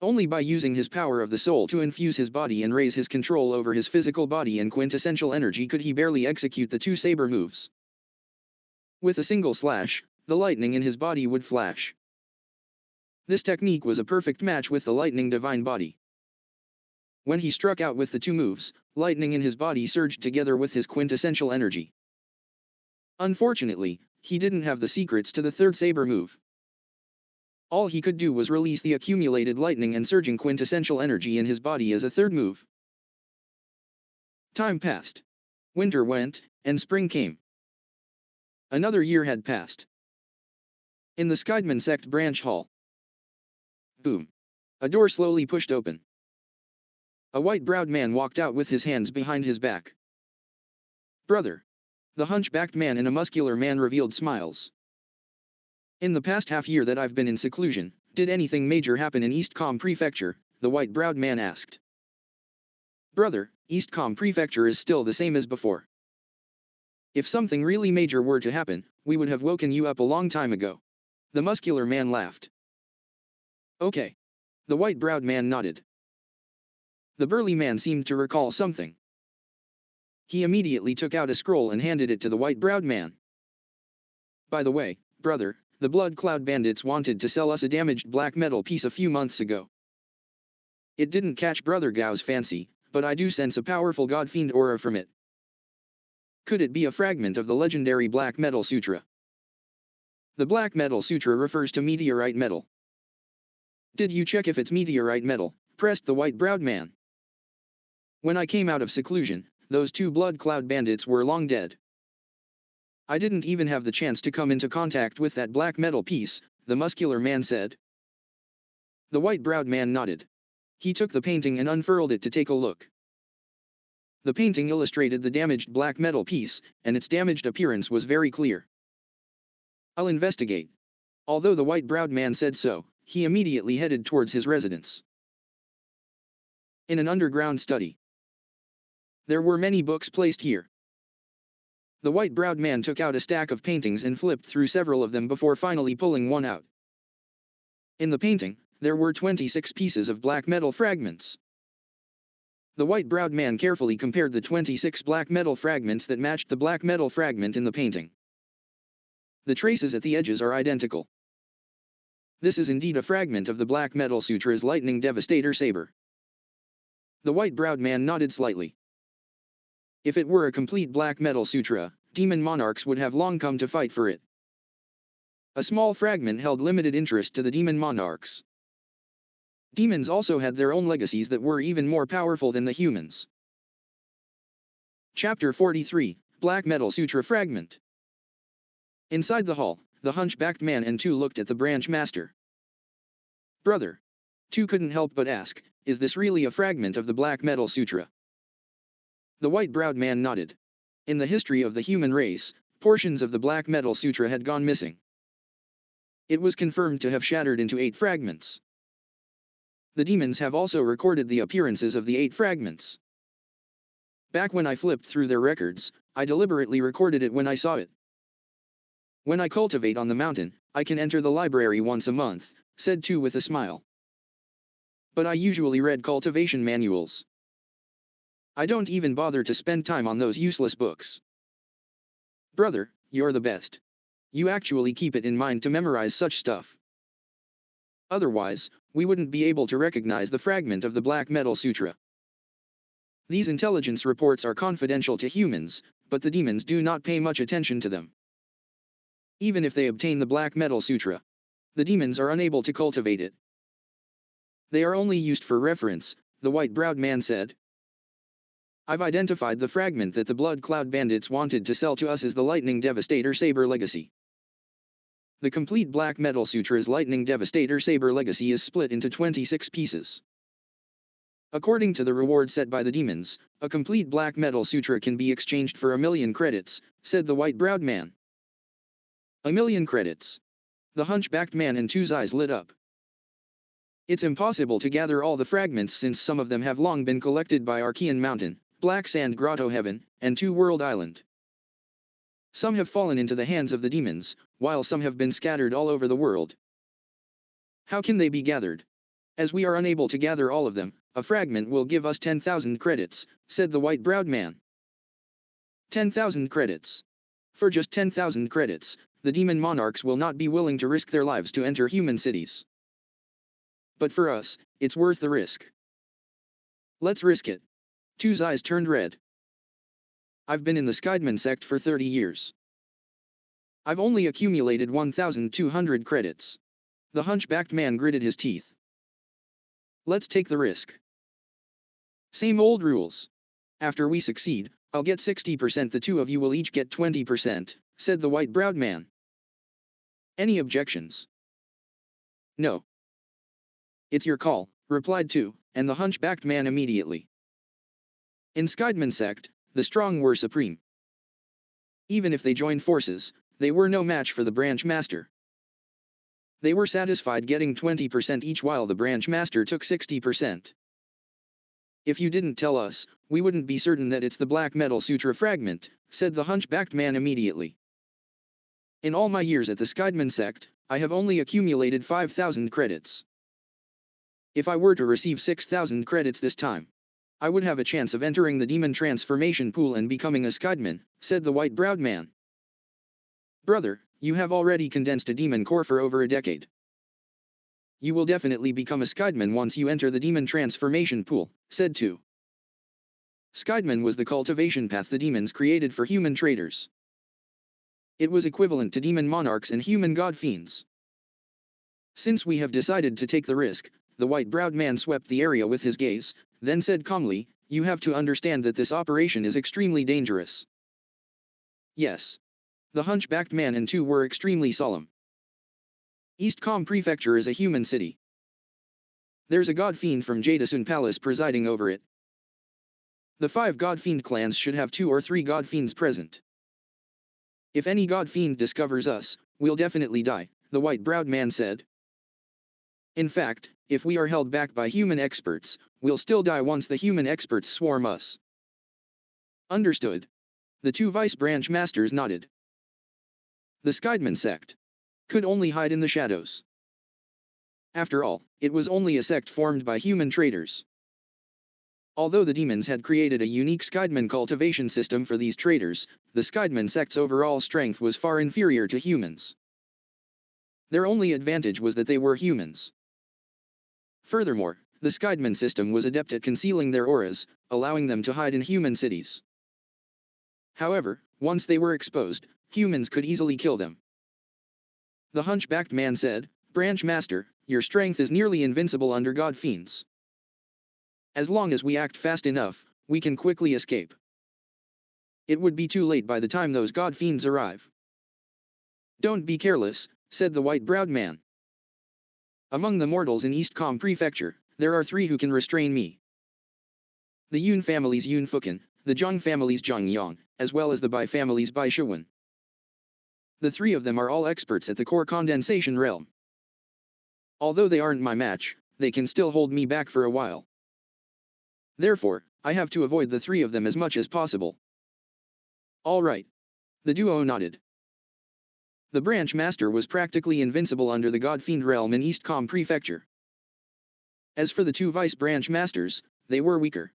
S1: Only by using his power of the soul to infuse his body and raise his control over his physical body and quintessential energy could he barely execute the 2 saber moves. With a single slash, the lightning in his body would flash. This technique was a perfect match with the lightning divine body. When he struck out with the 2 moves, lightning in his body surged together with his quintessential energy. Unfortunately, he didn't have the secrets to the 3rd saber move. All he could do was release the accumulated lightning and surging quintessential energy in his body as a 3rd move. Time passed. Winter went, and spring came. Another year had passed. In the Skydman sect branch hall. Boom. A door slowly pushed open. A white-browed man walked out with his hands behind his back. Brother. The hunchbacked man and a muscular man revealed smiles. In the past half year that I've been in seclusion, did anything major happen in Eastcom Prefecture? The white-browed man asked. Brother, Eastcom Prefecture is still the same as before. If something really major were to happen, we would have woken you up a long time ago. The muscular man laughed. Okay. The white-browed man nodded. The burly man seemed to recall something. He immediately took out a scroll and handed it to the white-browed man. By the way, brother, the Blood Cloud Bandits wanted to sell us a damaged black metal piece a few months ago. It didn't catch Brother Gao's fancy, but I do sense a powerful god-fiend aura from it. Could it be a fragment of the legendary Black Metal Sutra? The Black Metal Sutra refers to meteorite metal. Did you check if it's meteorite metal? Pressed the white-browed man. When I came out of seclusion, those 2 Blood Cloud Bandits were long dead. I didn't even have the chance to come into contact with that black metal piece, the muscular man said. The white-browed man nodded. He took the painting and unfurled it to take a look. The painting illustrated the damaged black metal piece, and its damaged appearance was very clear. I'll investigate. Although the white-browed man said so, he immediately headed towards his residence. In an underground study. There were many books placed here. The white-browed man took out a stack of paintings and flipped through several of them before finally pulling one out. In the painting, there were 26 pieces of black metal fragments. The white-browed man carefully compared the 26 black metal fragments that matched the black metal fragment in the painting. The traces at the edges are identical. This is indeed a fragment of the Black Metal Sutra's Lightning Devastator Saber. The white-browed man nodded slightly. If it were a complete Black Metal Sutra, demon monarchs would have long come to fight for it. A small fragment held limited interest to the demon monarchs. Demons also had their own legacies that were even more powerful than the humans. Chapter 43, Black Metal Sutra Fragment. Inside the hall, the hunchbacked man and 2 looked at the branch master. Brother. Tu couldn't help but ask, is this really a fragment of the Black Metal Sutra? The white-browed man nodded. In the history of the human race, portions of the Black Metal Sutra had gone missing. It was confirmed to have shattered into 8 fragments. The demons have also recorded the appearances of the 8 fragments. Back when I flipped through their records, I deliberately recorded it when I saw it. When I cultivate on the mountain, I can enter the library once a month, said Tu with a smile. But I usually read cultivation manuals. I don't even bother to spend time on those useless books. Brother, you're the best. You actually keep it in mind to memorize such stuff. Otherwise, we wouldn't be able to recognize the fragment of the Black Metal Sutra. These intelligence reports are confidential to humans, but the demons do not pay much attention to them. Even if they obtain the Black Metal Sutra, the demons are unable to cultivate it. They are only used for reference, the white-browed man said. I've identified the fragment that the Blood Cloud Bandits wanted to sell to us as the Lightning Devastator Saber Legacy. The complete Black Metal Sutra's Lightning Devastator Saber Legacy is split into 26 pieces. According to the reward set by the demons, a complete Black Metal Sutra can be exchanged for 1,000,000 credits, said the white-browed man. 1,000,000 credits. The hunchbacked man and Tu's eyes lit up. It's impossible to gather all the fragments since some of them have long been collected by Archean Mountain, Black Sand Grotto Heaven, and Two World Island. Some have fallen into the hands of the demons, while some have been scattered all over the world. How can they be gathered? As we are unable to gather all of them, a fragment will give us 10,000 credits, said the white-browed man. 10,000 credits. For just 10,000 credits, the demon monarchs will not be willing to risk their lives to enter human cities. But for us, it's worth the risk. Let's risk it. Tu's eyes turned red. I've been in the Skydman sect for 30 years. I've only accumulated 1,200 credits. The hunchbacked man gritted his teeth. Let's take the risk. Same old rules. After we succeed, I'll get 60%, the two of you will each get 20%, said the white-browed man. Any objections? No. It's your call, replied Tu, and the hunchbacked man immediately. In Skydman sect, the strong were supreme. Even if they joined forces, they were no match for the branch master. They were satisfied getting 20% each while the branch master took 60%. If you didn't tell us, we wouldn't be certain that it's the Black Metal Sutra fragment, said the hunchbacked man immediately. In all my years at the Skydman sect, I have only accumulated 5,000 credits. If I were to receive 6,000 credits this time, I would have a chance of entering the demon transformation pool and becoming a Skydman, said the white-browed man. Brother, you have already condensed a demon core for over a decade. You will definitely become a Skydman once you enter the demon transformation pool, said Tu. Skydman was the cultivation path the demons created for human traders. It was equivalent to demon monarchs and human god fiends. Since we have decided to take the risk, the white-browed man swept the area with his gaze, then said calmly, you have to understand that this operation is extremely dangerous. Yes. The hunchbacked man and Tu were extremely solemn. East Com Prefecture is a human city. There's a god fiend from Jadasun Palace presiding over it. The 5 god fiend clans should have 2 or 3 god fiends present. If any god fiend discovers us, we'll definitely die, the white-browed man said. In fact, if we are held back by human experts, we'll still die once the human experts swarm us. Understood. The 2 vice branch masters nodded. The Skydman sect could only hide in the shadows. After all, it was only a sect formed by human traders. Although the demons had created a unique Skydman cultivation system for these traders, the Skydman sect's overall strength was far inferior to humans. Their only advantage was that they were humans. Furthermore, the Skydman system was adept at concealing their auras, allowing them to hide in human cities. However, once they were exposed, humans could easily kill them. The hunchbacked man said, Branch Master, your strength is nearly invincible under god fiends. As long as we act fast enough, we can quickly escape. It would be too late by the time those god fiends arrive. Don't be careless, said the white-browed man. Among the mortals in East Com Prefecture, there are 3 who can restrain me. The Yun family's Yun Fukan, the Zhang family's Zhang Yang, as well as the Bai family's Bai Shiwen. The 3 of them are all experts at the core condensation realm. Although they aren't my match, they can still hold me back for a while. Therefore, I have to avoid the 3 of them as much as possible. All right. The duo nodded. The branch master was practically invincible under the God-Fiend realm in East Com Prefecture. As for the 2 vice branch masters, they were weaker.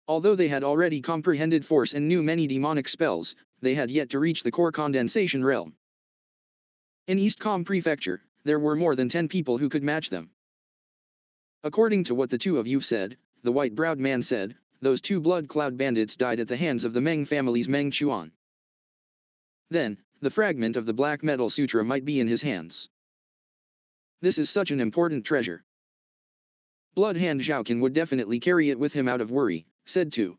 S1: Although they had already comprehended force and knew many demonic spells, they had yet to reach the core condensation realm. In East Com Prefecture, there were more than 10 people who could match them. According to what the 2 of you said, the white-browed man said, those 2 blood cloud bandits died at the hands of the Meng family's Meng Chuan. Then, the fragment of the Black Metal Sutra might be in his hands. This is such an important treasure. Blood Hand Zhaoqin would definitely carry it with him out of worry, said Tu.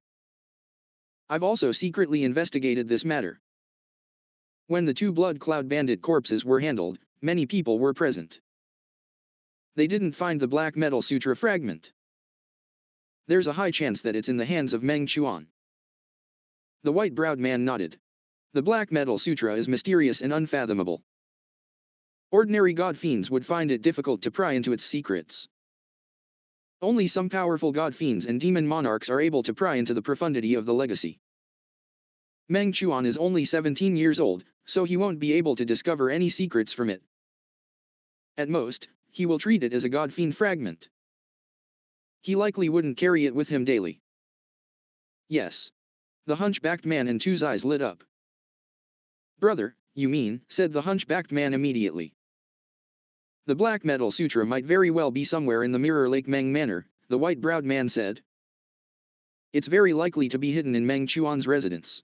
S1: I've also secretly investigated this matter. When the 2 blood cloud bandit corpses were handled, many people were present. They didn't find the Black Metal Sutra fragment. There's a high chance that it's in the hands of Meng Chuan. The white-browed man nodded. The Black Metal Sutra is mysterious and unfathomable. Ordinary god-fiends would find it difficult to pry into its secrets. Only some powerful god-fiends and demon monarchs are able to pry into the profundity of the legacy. Meng Chuan is only 17 years old, so he won't be able to discover any secrets from it. At most, he will treat it as a god-fiend fragment. He likely wouldn't carry it with him daily. Yes. The hunchbacked man and Tu's eyes lit up. Brother, you mean, said the hunchbacked man immediately. The Black Metal Sutra might very well be somewhere in the Mirror Lake Meng Manor, the white-browed man said. It's very likely to be hidden in Meng Chuan's residence.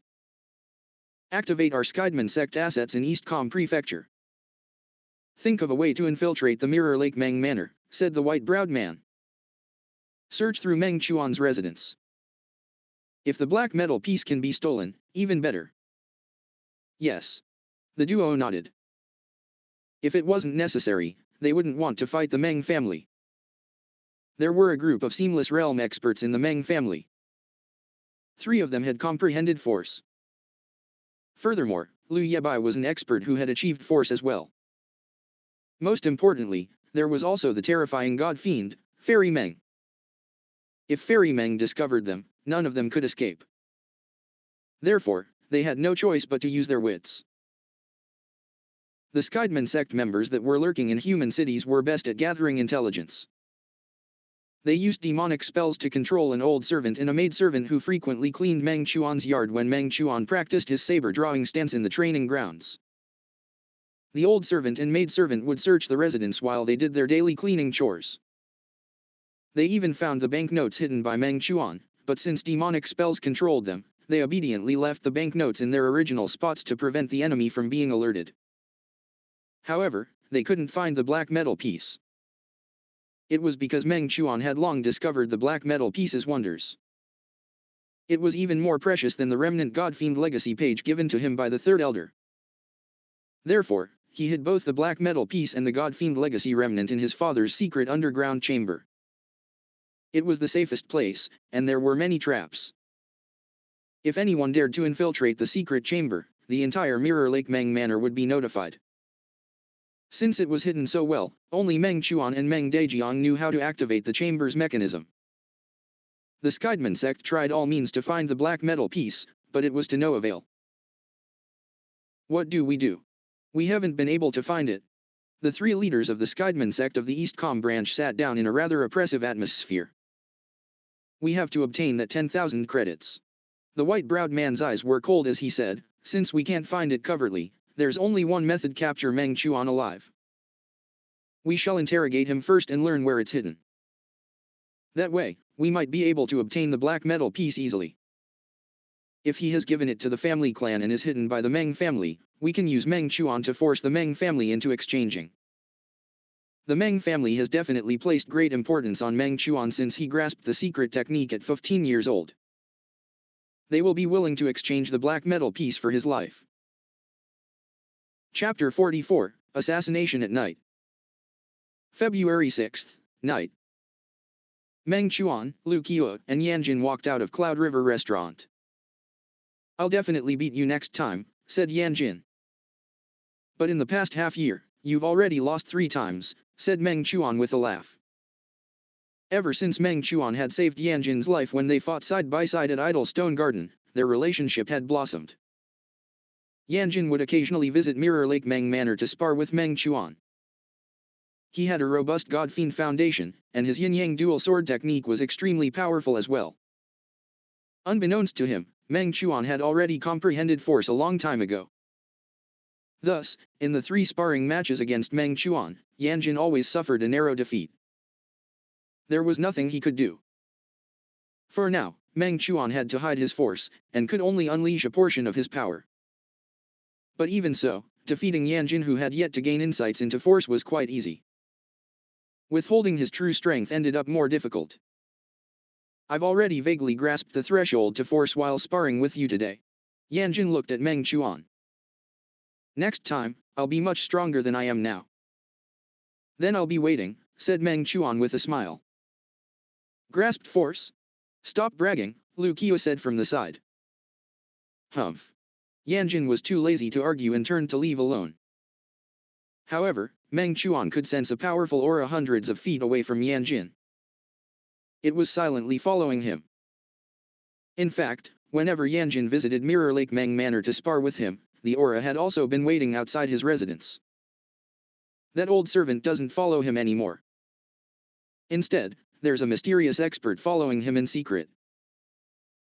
S1: Activate our Skydman sect assets in East Com Prefecture. Think of a way to infiltrate the Mirror Lake Meng Manor, said the white-browed man. Search through Meng Chuan's residence. If the black metal piece can be stolen, even better. Yes. The duo nodded. If it wasn't necessary, they wouldn't want to fight the Meng family. There were a group of Seamless Realm experts in the Meng family. 3 of them had comprehended force. Furthermore, Liu Yebai was an expert who had achieved force as well. Most importantly, there was also the terrifying god-fiend, Fairy Meng. If Fairy Meng discovered them, none of them could escape. Therefore, they had no choice but to use their wits. The Skydman sect members that were lurking in human cities were best at gathering intelligence. They used demonic spells to control an old servant and a maidservant who frequently cleaned Meng Chuan's yard when Meng Chuan practiced his saber-drawing stance in the training grounds. The old servant and maidservant would search the residence while they did their daily cleaning chores. They even found the banknotes hidden by Meng Chuan, but since demonic spells controlled them, they obediently left the banknotes in their original spots to prevent the enemy from being alerted. However, they couldn't find the black metal piece. It was because Meng Chuan had long discovered the black metal piece's wonders. It was even more precious than the remnant God-Fiend legacy page given to him by the third elder. Therefore, he hid both the black metal piece and the God-Fiend legacy remnant in his father's secret underground chamber. It was the safest place, and there were many traps. If anyone dared to infiltrate the secret chamber, the entire Mirror Lake Meng Manor would be notified. Since it was hidden so well, only Meng Chuan and Meng Dejiang knew how to activate the chamber's mechanism. The Skydman sect tried all means to find the black metal piece, but it was to no avail. What do? We haven't been able to find it. The 3 leaders of the Skydman sect of the East Com branch sat down in a rather oppressive atmosphere. We have to obtain that 10,000 credits. The white-browed man's eyes were cold as he said, since we can't find it covertly, there's only one method: capture Meng Chuan alive. We shall interrogate him first and learn where it's hidden. That way, we might be able to obtain the black metal piece easily. If he has given it to the family clan and is hidden by the Meng family, we can use Meng Chuan to force the Meng family into exchanging. The Meng family has definitely placed great importance on Meng Chuan since he grasped the secret technique at 15 years old. They will be willing to exchange the black metal piece for his life. Chapter 44, Assassination at Night. February 6th, night. Meng Chuan, Lu Qiu, and Yanjin walked out of Cloud River Restaurant. "I'll definitely beat you next time," said Yanjin. "But in the past half year, you've already lost 3 times, said Meng Chuan with a laugh. Ever since Meng Chuan had saved Yanjin's life when they fought side by side at Idle Stone Garden, their relationship had blossomed. Yanjin would occasionally visit Mirror Lake Meng Manor to spar with Meng Chuan. He had a robust God-Fiend foundation, and his yin-yang dual sword technique was extremely powerful as well. Unbeknownst to him, Meng Chuan had already comprehended force a long time ago. Thus, in the 3 sparring matches against Meng Chuan, Yanjin always suffered a narrow defeat. There was nothing he could do. For now, Meng Chuan had to hide his force, and could only unleash a portion of his power. But even so, defeating Yanjin, who had yet to gain insights into force, was quite easy. Withholding his true strength ended up more difficult. "I've already vaguely grasped the threshold to force while sparring with you today." Yanjin looked at Meng Chuan. "Next time, I'll be much stronger than I am now." "Then I'll be waiting," said Meng Chuan with a smile. "Grasped force? Stop bragging," Lu Qiu said from the side. Humph. Yanjin was too lazy to argue and turned to leave alone. However, Meng Chuan could sense a powerful aura hundreds of feet away from Yanjin. It was silently following him. In fact, whenever Yanjin visited Mirror Lake Meng Manor to spar with him, the aura had also been waiting outside his residence. That old servant doesn't follow him anymore. Instead, there's a mysterious expert following him in secret.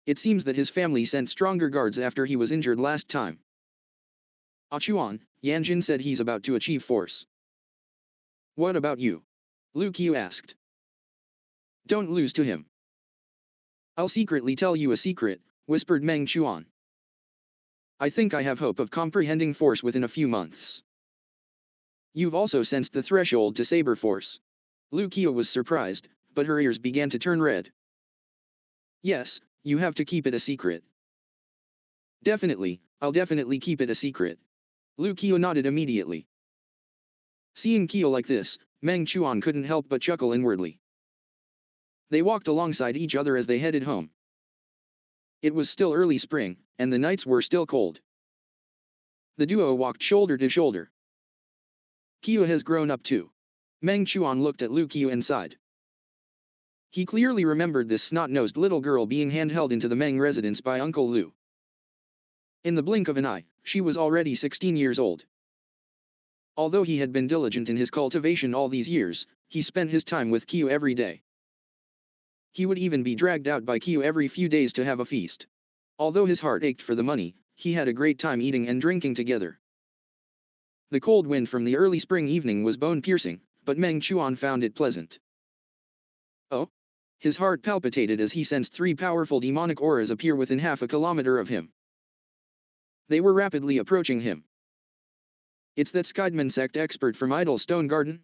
S1: It seems that his family sent stronger guards after he was injured last time. Chuan, Yanjin said he's about to achieve force. What about you? Lu Qiu asked. Don't lose to him. I'll secretly tell you a secret, whispered Meng Chuan. I think I have hope of comprehending force within a few months. You've also sensed the threshold to saber force. Lu Qiu was surprised, but her ears began to turn red. Yes, you have to keep it a secret. Definitely, I'll definitely keep it a secret. Lu Qiu nodded immediately. Seeing Qiu like this, Meng Chuan couldn't help but chuckle inwardly. They walked alongside each other as they headed home. It was still early spring, and the nights were still cold. The duo walked shoulder to shoulder. Qiu has grown up too. Meng Chuan looked at Lu Qiu and sighed. He clearly remembered this snot-nosed little girl being handheld into the Meng residence by Uncle Lu. In the blink of an eye, she was already 16 years old. Although he had been diligent in his cultivation all these years, he spent his time with Qiu every day. He would even be dragged out by Qiu every few days to have a feast. Although his heart ached for the money, he had a great time eating and drinking together. The cold wind from the early spring evening was bone-piercing, but Meng Chuan found it pleasant. Oh? His heart palpitated as he sensed 3 powerful demonic auras appear within half a kilometer of him. They were rapidly approaching him. It's that Skydman sect expert from Idle Stone Garden?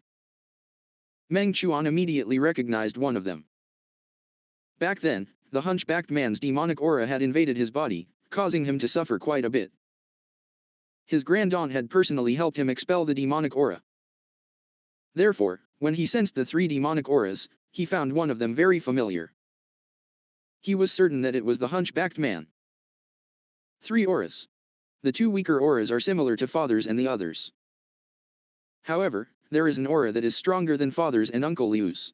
S1: Meng Chuan immediately recognized one of them. Back then, the hunchbacked man's demonic aura had invaded his body, causing him to suffer quite a bit. His grand-aunt had personally helped him expel the demonic aura. Therefore, when he sensed the 3 demonic auras, he found one of them very familiar. He was certain that it was the hunchbacked man. 3 auras. The 2 weaker auras are similar to Father's and the others. However, there is an aura that is stronger than Father's and Uncle Liu's.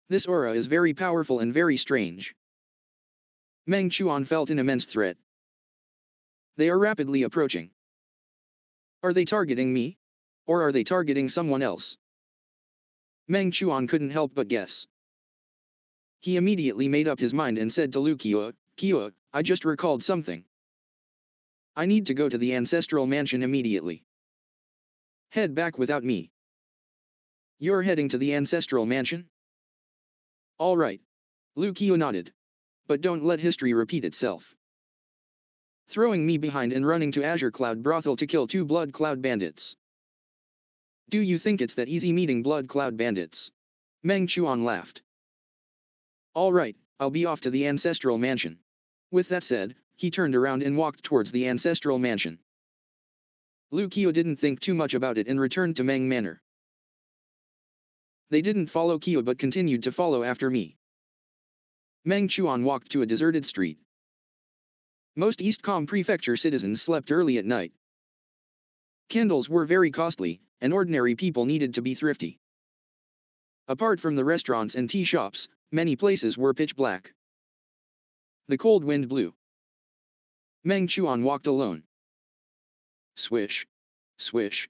S1: This aura is very powerful and very strange. Meng Chuan felt an immense threat. They are rapidly approaching. Are they targeting me? Or are they targeting someone else? Meng Chuan couldn't help but guess. He immediately made up his mind and said to Lu Qiu, Qiu, I just recalled something. I need to go to the ancestral mansion immediately. Head back without me. You're heading to the ancestral mansion? All right. Lu Qiu nodded. But don't let history repeat itself. Throwing me behind and running to Azure Cloud Brothel to kill 2 Blood Cloud bandits. Do you think it's that easy meeting Blood Cloud bandits? Meng Chuan laughed. All right, I'll be off to the ancestral mansion. With that said, he turned around and walked towards the ancestral mansion. Lu Qiu didn't think too much about it and returned to Meng Manor. They didn't follow Kyo but continued to follow after me. Meng Chuan walked to a deserted street. Most Eastcom Prefecture citizens slept early at night. Candles were very costly, and ordinary people needed to be thrifty. Apart from the restaurants and tea shops, many places were pitch black. The cold wind blew. Meng Chuan walked alone. Swish. Swish.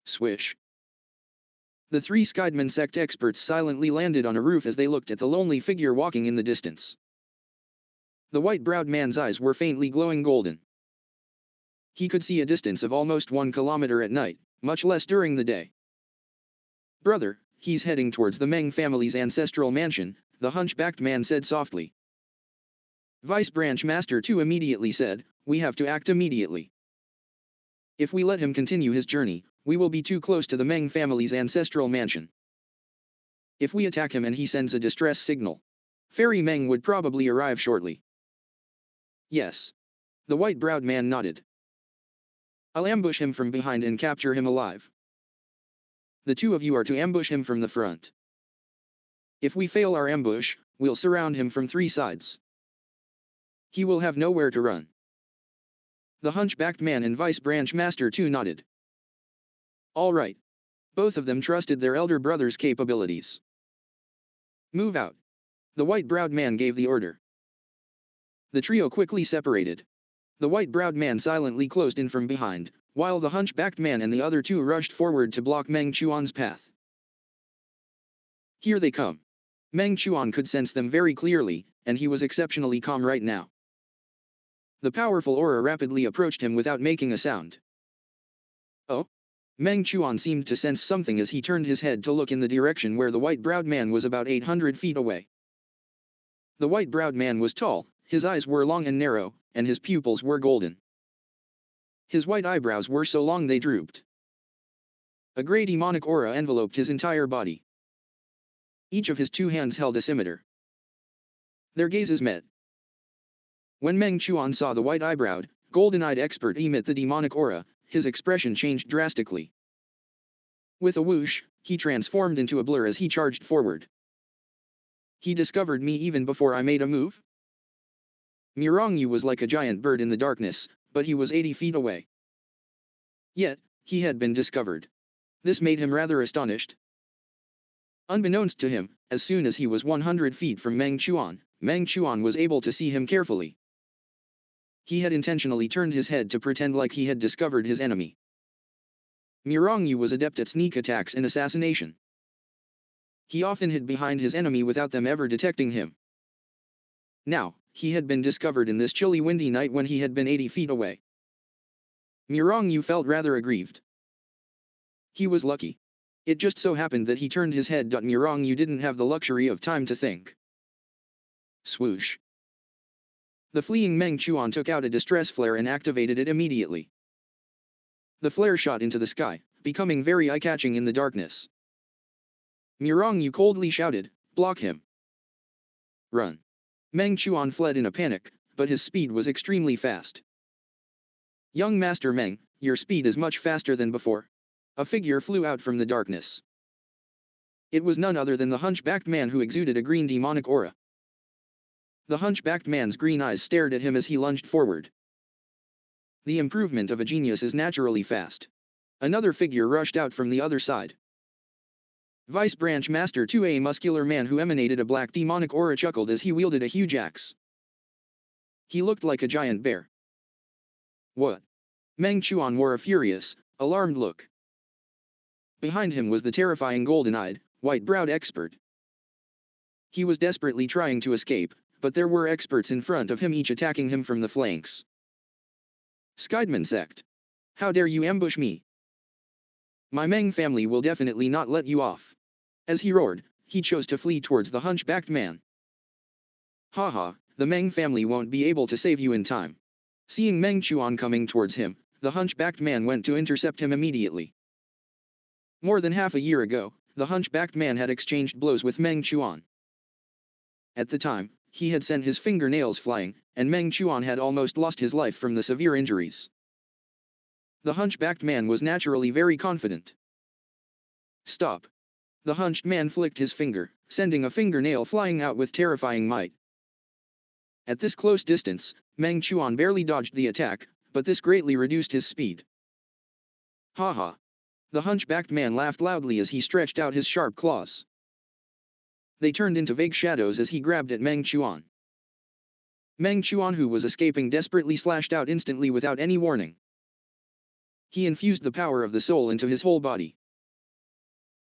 S1: Swish. The three Skydman sect experts silently landed on a roof as they looked at the lonely figure walking in the distance. The white-browed man's eyes were faintly glowing golden. He could see a distance of almost 1 kilometer at night, much less during the day. Brother, he's heading towards the Meng family's ancestral mansion, the hunchbacked man said softly. Vice Branch Master Tu immediately said, we have to act immediately. If we let him continue his journey, we will be too close to the Meng family's ancestral mansion. If we attack him and he sends a distress signal, Fairy Meng would probably arrive shortly. Yes. The white-browed man nodded. I'll ambush him from behind and capture him alive. The two of you are to ambush him from the front. If we fail our ambush, we'll surround him from 3 sides. He will have nowhere to run. The hunchbacked man and Vice Branch Master Tu nodded. All right. Both of them trusted their elder brother's capabilities. Move out. The white-browed man gave the order. The trio quickly separated. The white-browed man silently closed in from behind, while the hunchbacked man and the other two rushed forward to block Meng Chuan's path. Here they come. Meng Chuan could sense them very clearly, and he was exceptionally calm right now. The powerful aura rapidly approached him without making a sound. Oh? Meng Chuan seemed to sense something as he turned his head to look in the direction where the white-browed man was about 800 feet away. The white-browed man was tall, his eyes were long and narrow, and his pupils were golden. His white eyebrows were so long they drooped. A grey demonic aura enveloped his entire body. Each of his 2 hands held a scimitar. Their gazes met. When Meng Chuan saw the white-eyebrowed, golden-eyed expert emit the demonic aura, his expression changed drastically. With a whoosh, he transformed into a blur as he charged forward. He discovered me even before I made a move? Mirongyu was like a giant bird in the darkness, but he was 80 feet away. Yet, he had been discovered. This made him rather astonished. Unbeknownst to him, as soon as he was 100 feet from Meng Chuan was able to see him carefully. He had intentionally turned his head to pretend like he had discovered his enemy. Mirongyu was adept at sneak attacks and assassination. He often hid behind his enemy without them ever detecting him. Now, he had been discovered in this chilly windy night when he had been 80 feet away. Mirongyu felt rather aggrieved. He was lucky. It just so happened that he turned his head. Mirongyu didn't have the luxury of time to think. Swoosh. The fleeing Meng Chuan took out a distress flare and activated it immediately. The flare shot into the sky, becoming very eye-catching in the darkness. Mirongyu coldly shouted, "Block him!" Run. Meng Chuan fled in a panic, but his speed was extremely fast. Young Master Meng, your speed is much faster than before. A figure flew out from the darkness. It was none other than the hunchbacked man who exuded a green demonic aura. The hunchbacked man's green eyes stared at him as he lunged forward. The improvement of a genius is naturally fast. Another figure rushed out from the other side. Vice Branch Master Tu, a muscular man who emanated a black demonic aura, chuckled as he wielded a huge axe. He looked like a giant bear. What? Meng Chuan wore a furious, alarmed look. Behind him was the terrifying golden-eyed, white-browed expert. He was desperately trying to escape, but there were experts in front of him, each attacking him from the flanks. Skydman sect. How dare you ambush me? My Meng family will definitely not let you off. As he roared, he chose to flee towards the hunchbacked man. Haha, the Meng family won't be able to save you in time. Seeing Meng Chuan coming towards him, the hunchbacked man went to intercept him immediately. More than half a year ago, the hunchbacked man had exchanged blows with Meng Chuan. At the time, he had sent his fingernails flying, and Meng Chuan had almost lost his life from the severe injuries. The hunchbacked man was naturally very confident. Stop. The hunched man flicked his finger, sending a fingernail flying out with terrifying might. At this close distance, Meng Chuan barely dodged the attack, but this greatly reduced his speed. Ha ha! The hunchbacked man laughed loudly as he stretched out his sharp claws. They turned into vague shadows as he grabbed at Meng Chuan. Meng Chuan, who was escaping, desperately slashed out instantly without any warning. He infused the power of the soul into his whole body.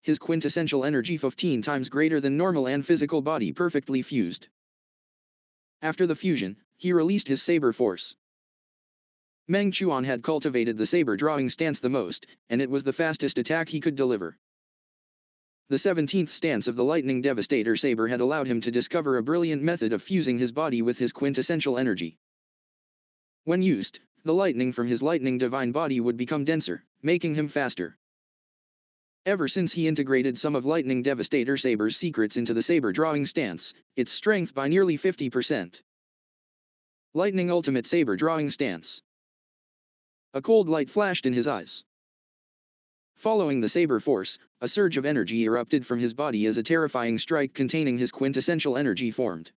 S1: His quintessential energy 15 times greater than normal and physical body perfectly fused. After the fusion, he released his saber force. Meng Chuan had cultivated the saber drawing stance the most, and it was the fastest attack he could deliver. The 17th stance of the Lightning Devastator saber had allowed him to discover a brilliant method of fusing his body with his quintessential energy. When used, the lightning from his lightning divine body would become denser, making him faster. Ever since he integrated some of Lightning Devastator saber's secrets into the saber drawing stance, its strength by nearly 50%. Lightning Ultimate Saber Drawing Stance. A cold light flashed in his eyes. Following the saber force, a surge of energy erupted from his body as a terrifying strike containing his quintessential energy formed.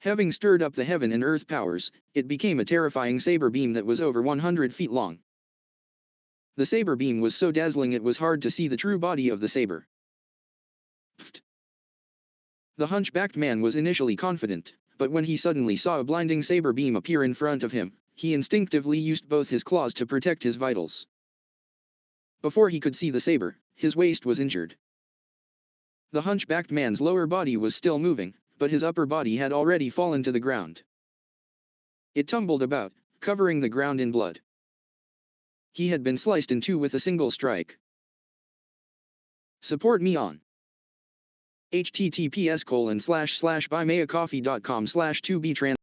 S1: Having stirred up the heaven and earth powers, it became a terrifying saber beam that was over 100 feet long. The saber beam was so dazzling it was hard to see the true body of the saber. Pfft. The hunchbacked man was initially confident, but when he suddenly saw a blinding saber beam appear in front of him, he instinctively used both his claws to protect his vitals. Before he could see the saber, his waist was injured. The hunchbacked man's lower body was still moving, but his upper body had already fallen to the ground. It tumbled about, covering the ground in blood. He had been sliced in two with a single strike. Support me on https://buymeacoffee.com/2btrans